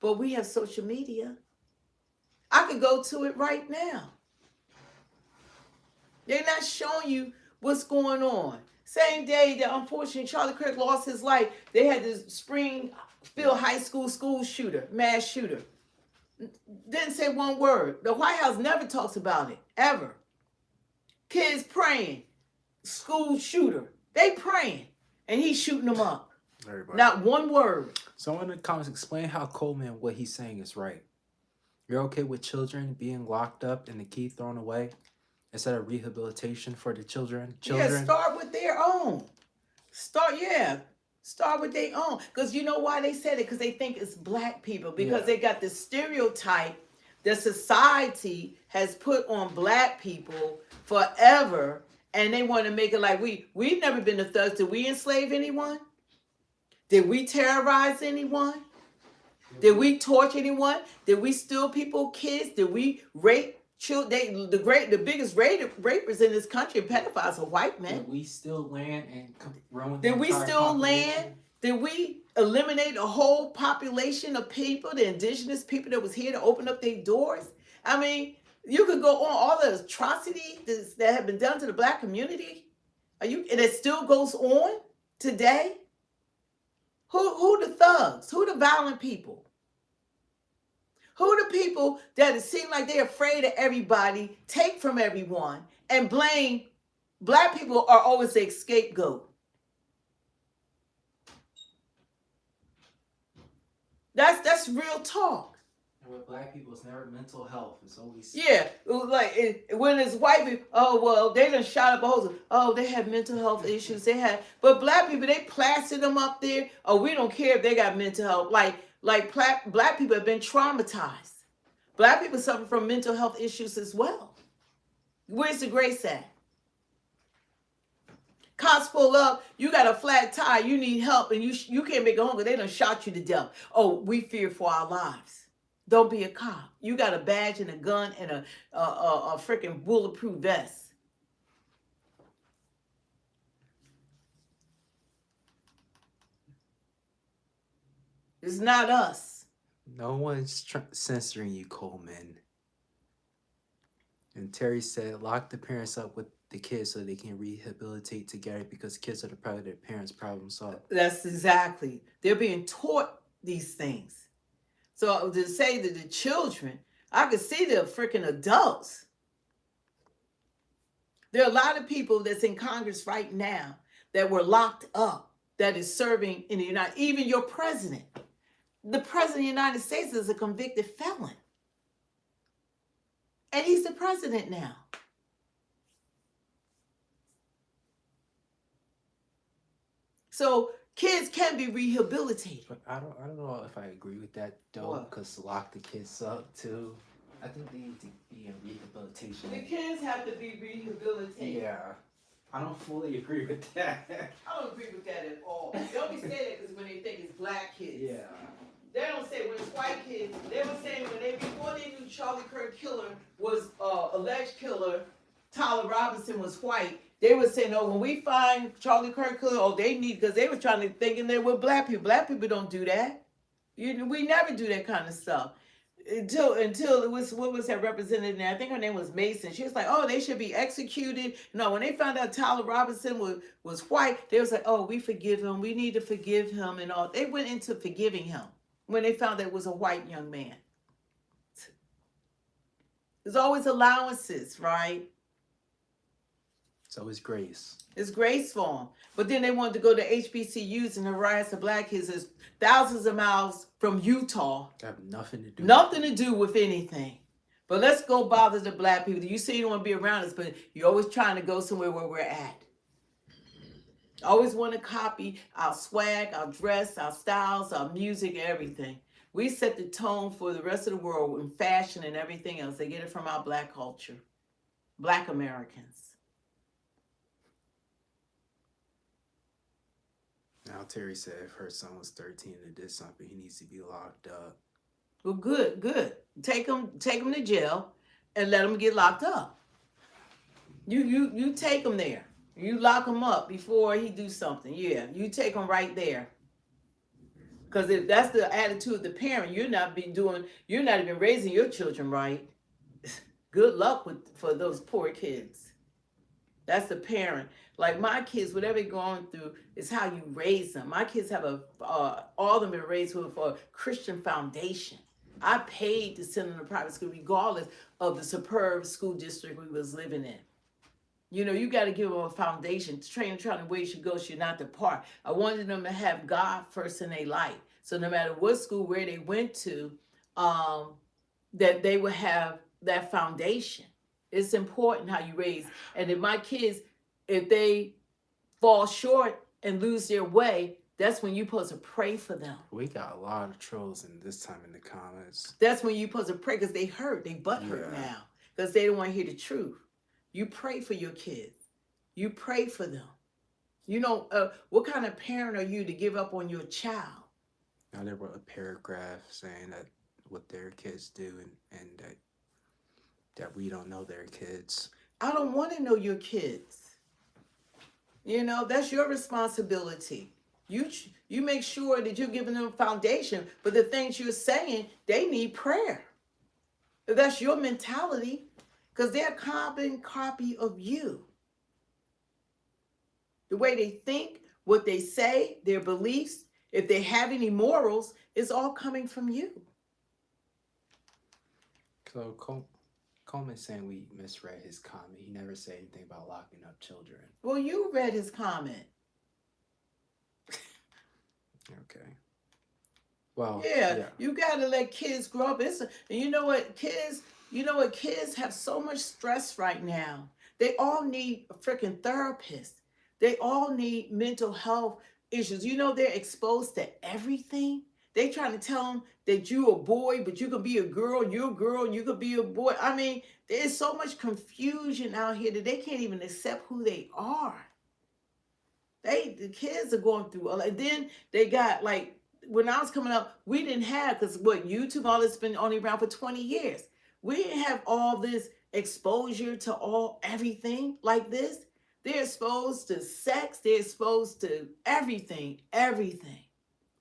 S1: But we have social media. I could go to it right now. They're not showing you what's going on. Same day that unfortunately Charlie Kirk lost his life, they had the Springfield High School shooter, mass shooter. Didn't say one word. The White House never talks about it, ever. Kids praying, school shooter. They praying, and he's shooting them up.
S7: Everybody.
S1: Not one word.
S7: Someone in the comments explain how Coleman, what he's saying is right. You're okay with children being locked up and the key thrown away instead of rehabilitation for the children?
S1: Yeah, start with their own. Start with their own. Because you know why they said it? Because they think it's black people. Because they got this stereotype that society has put on black people forever. And they want to make it like we've never been the thugs. Did we enslave anyone? Did we terrorize anyone? Did we torture anyone? Did we steal people, kids? Did we rape children? The biggest rapers in this country, pedophiles, are white men.
S13: Did we steal land and ruin?
S1: Did we steal land? Did we eliminate a whole population of people, the indigenous people that was here to open up their doors? I mean, you could go on all the atrocities that have been done to the black community. And it still goes on today. Who the thugs? Who the violent people? Who the people that it seem like they're afraid of everybody, take from everyone, and blame black people are always the scapegoat? That's real talk.
S13: And with black people, it's never mental health. It's always
S1: When it's white people, oh well, they done shot up a whole. Oh, they have mental health issues. But black people, they plastered them up there. Oh, we don't care if they got mental health. Black people have been traumatized. Black people suffer from mental health issues as well. Where's the grace at? Cops pull up, you got a flat tire, you need help, and you can't make it home because they done shot you to death. Oh, we fear for our lives. Don't be a cop. You got a badge and a gun and a freaking bulletproof vest. It's not us.
S7: No one's censoring you, Coleman. And Terry said, lock the parents up with the kids so they can rehabilitate together because kids are the product of their parents' problem solved.
S1: That's exactly. They're being taught these things. So to say that the children, I could see the freaking adults. There are a lot of people that's in Congress right now that were locked up that is serving in the United States. Even your president. The president of the United States is a convicted felon. And he's the president now. So kids can be rehabilitated.
S7: But I don't know if I agree with that though, because lock the kids up too. I think they need to be in rehabilitation.
S1: The kids have to be rehabilitated.
S7: Yeah. I don't fully agree with that.
S1: I don't agree with that at all. They only say that because when they think it's black kids.
S7: Yeah.
S1: They don't say when it's white kids. They were saying before they knew Charlie Kirk killer was alleged killer, Tyler Robinson was white. They were saying, oh, when we find Charlie Kirk killer, oh, they need, because they were trying to thinking they were black people. Black people don't do that. We never do that kind of stuff. Until it was, what was that represented there? I think her name was Mason. She was like, oh, they should be executed. No, when they found out Tyler Robinson was white, they was like, oh, we forgive him. We need to forgive him and all. They went into forgiving him when they found that it was a white young man. There's always allowances, right?
S7: It's always grace.
S1: It's grace for them. But then they wanted to go to HBCUs and harass the black kids. It's thousands of miles from Utah.
S7: Have nothing to do.
S1: Nothing to do with anything. But let's go bother the black people. You say you don't want to be around us, but you're always trying to go somewhere where we're at. Always want to copy our swag, our dress, our styles, our music, everything. We set the tone for the rest of the world in fashion and everything else. They get it from our black culture. Black Americans.
S7: Now Terry said if her son was 13 and did something, he needs to be locked up.
S1: Well, good. Take him to jail and let him get locked up. You take him there. You lock him up before he do something. Yeah, you take him right there. Because if that's the attitude of the parent, you're not even raising your children right. Good luck for those poor kids. That's the parent. Like my kids, whatever they're going through is how you raise them. My kids have all of them been raised with a Christian foundation. I paid to send them to private school regardless of the superb school district we was living in. You know, you got to give them a foundation. Train the way you should go, should not depart. I wanted them to have God first in their life. So no matter what school, where they went to, that they would have that foundation. It's important how you raise. And if my kids, if they fall short and lose their way, that's when you're supposed to pray for them.
S7: We got a lot of trolls in this time in the comments.
S1: That's when you're supposed to pray because they hurt. They butt hurt now because they don't want to hear the truth. You pray for your kids. You pray for them. You know, what kind of parent are you to give up on your child?
S7: Now there wrote a paragraph saying that what their kids do and that we don't know their kids.
S1: I don't want to know your kids. You know, that's your responsibility. You make sure that you're giving them a foundation, but the things you're saying, they need prayer. If that's your mentality, because they're a carbon copy of you. The way they think, what they say, their beliefs, if they have any morals, it's all coming from you.
S7: So Coleman's saying we misread his comment. He never said anything about locking up children.
S1: Well, you read his comment.
S7: Okay. Well,
S1: yeah, you gotta let kids grow up. And you know what, kids have so much stress right now. They all need a freaking therapist. They all need mental health issues. You know, they're exposed to everything. They trying to tell them that you a boy, but you could be a girl. You're a girl, and you could be a boy. I mean, there's so much confusion out here that they can't even accept who they are. The kids are going through. And then they got, like, when I was coming up, we didn't have, because YouTube, all this been only around for 20 years. We didn't have all this exposure to everything like this. They're exposed to sex. They're exposed to everything.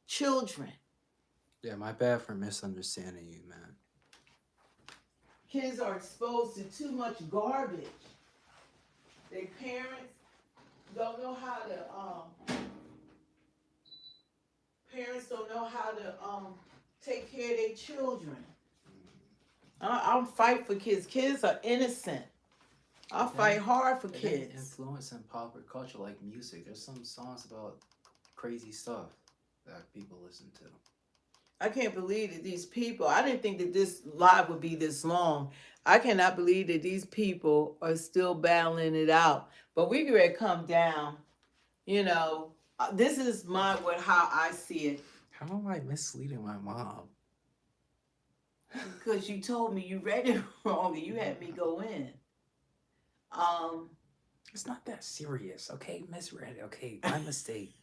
S1: Children.
S7: Yeah, my bad for misunderstanding you, man.
S1: Kids are exposed to too much garbage. Their parents don't know how to, take care of their children. I'm fighting for kids. Kids are innocent. I'll fight hard for kids.
S7: Influence in popular culture like music. There's some songs about crazy stuff that people listen to.
S1: I can't believe that these people, I didn't think that this live would be this long. I cannot believe that these people are still battling it out. But we could come down, you know. This is how I see it.
S7: How am I misleading my mom?
S1: Because you told me you read it wrong and you had me go in.
S7: It's not that serious, okay? Misread it, okay? My mistake.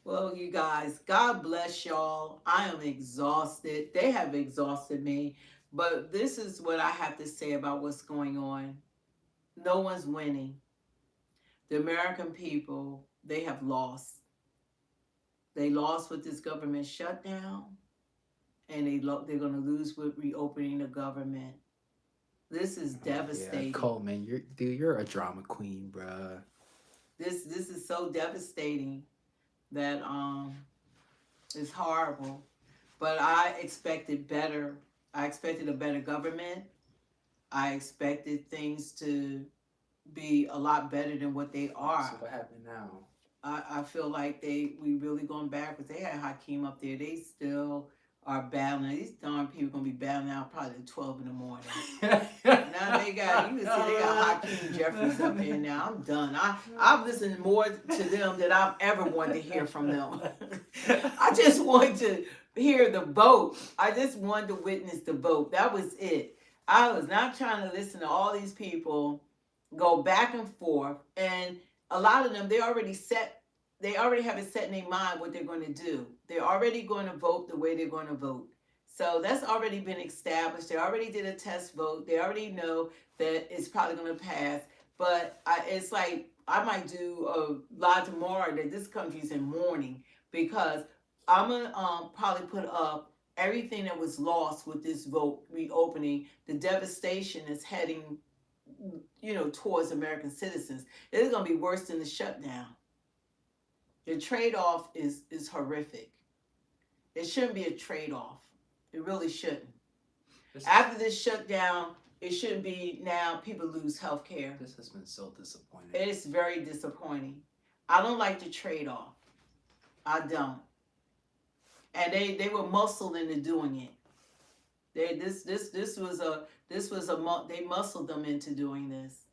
S1: Well, you guys, God bless y'all. I am exhausted. They have exhausted me. But this is what I have to say about what's going on. No one's winning. The American people, they have lost. They lost with this government shutdown. And they're going to lose with reopening the government. This is devastating.
S7: Yeah, Coleman, you're a drama queen, bruh.
S1: This is so devastating that it's horrible. But I expected better. I expected a better government. I expected things to be a lot better than what they are.
S7: So what happened now?
S1: I feel like we really going backwards. They had Hakeem up there. They still are battling. These darn people gonna be battling out probably at 12 in the morning. Now you can see they got Hakeem Jeffries up here now. I'm done. I've listened more to them than I've ever wanted to hear from them. I just wanted to hear the vote. I just wanted to witness the vote. That was it. I was not trying to listen to all these people go back and forth. And a lot of them, they already have it set in their mind what they're going to do. They're already going to vote the way they're going to vote. So that's already been established. They already did a test vote. They already know that it's probably going to pass. But it's like I might do a live tomorrow that this country's in mourning, because I'm gonna probably put up everything that was lost with this vote reopening, the devastation is heading, towards American citizens. It's gonna be worse than the shutdown. The trade-off is horrific. It shouldn't be a trade-off. It really shouldn't. After this shutdown, it shouldn't be now people lose health care.
S7: This has been so disappointing.
S1: It's very disappointing. I don't like the trade-off. I don't. And they were muscled into doing it. They muscled them into doing this.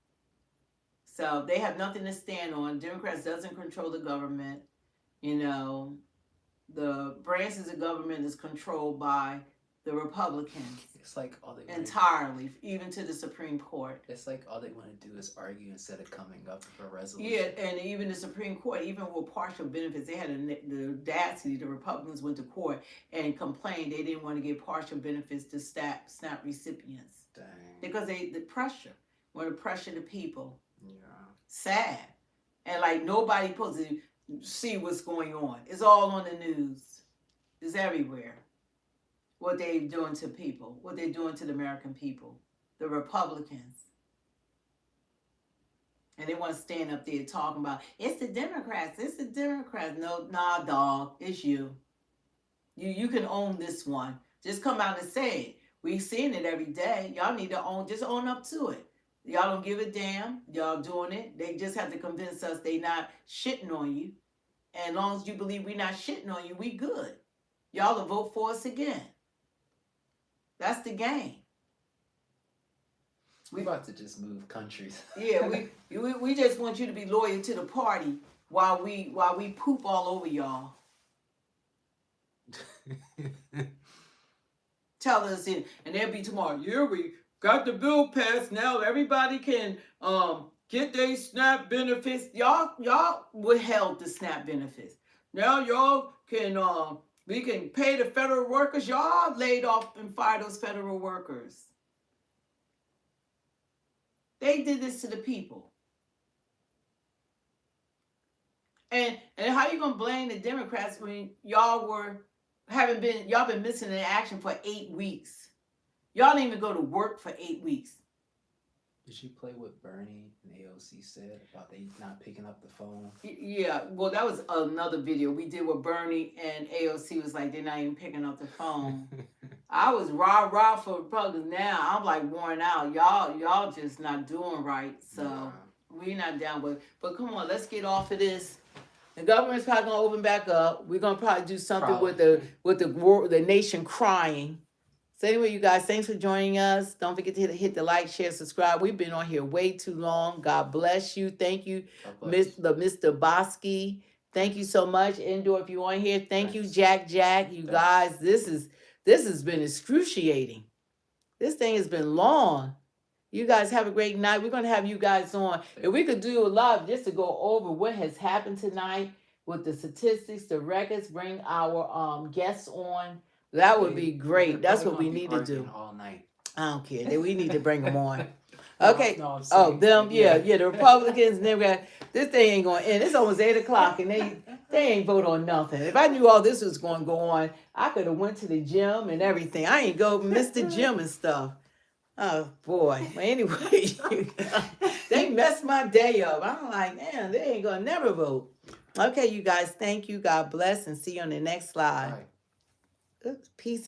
S1: So they have nothing to stand on. Democrats doesn't control the government. The branches of government is controlled by the Republicans.
S7: It's like all they
S1: entirely, even to the Supreme Court.
S7: It's like all they want to do is argue instead of coming up with a resolution.
S1: Yeah, and even the Supreme Court, even with partial benefits, they had the audacity. The Republicans went to court and complained they didn't want to give partial benefits to SNAP recipients.
S7: Dang.
S1: Because the pressure, want to pressure the people.
S7: Yeah.
S1: Sad. And like nobody supposed to see what's going on. It's all on the news. It's everywhere. What they're doing to people, what they're doing to the American people, the Republicans. And they want to stand up there talking about, it's the Democrats. No, nah, dog, it's you. You can own this one. Just come out and say it. We seeing it every day. Y'all need to just own up to it. Y'all don't give a damn. Y'all doing it. They just have to convince us they not shitting on you. And as long as you believe we not shitting on you, we good. Y'all will vote for us again. That's the game.
S7: We about to just move countries.
S1: Yeah, we just want you to be loyal to the party while we poop all over y'all. Tell us and they'll be tomorrow. Yeah, we got the bill passed now. Everybody can get their SNAP benefits. Y'all withheld the SNAP benefits. Now y'all can we can pay the federal workers. Y'all laid off and fired those federal workers. They did this to the people. And how you gonna blame the Democrats when y'all been missing in action for 8 weeks? Y'all didn't even go to work for 8 weeks.
S7: Did you play what Bernie and AOC said about they not picking up the phone?
S1: Yeah, well, that was another video we did with Bernie and AOC was like, they're not even picking up the phone. I was rah for Republicans. Now I'm like worn out. Y'all just not doing right. So we not down with. But come on, let's get off of this. The government's probably gonna open back up. We're gonna probably do something with the nation crying. So anyway, you guys, thanks for joining us. Don't forget to hit the like, share, subscribe. We've been on here way too long. God bless you. Thank you, Mr. Bosky. Thank you so much. Indoor, if you're on here. Thank you, Jack. You guys, this has been excruciating. This thing has been long. You guys have a great night. We're going to have you guys on. If we could do a lot just to go over what has happened tonight with the statistics, the records, bring our guests on. That would be great. That's what we need to do.
S7: All night.
S1: I don't care. We need to bring them on. Okay. The Republicans and Democrats. This thing ain't going to end. It's almost 8 o'clock and they ain't vote on nothing. If I knew all this was going to go on, I could have went to the gym and everything. I ain't miss the gym and stuff. Oh boy. But anyway, they messed my day up. I'm like, man, they ain't gonna never vote. Okay, you guys, thank you. God bless and see you on the next slide. Peace.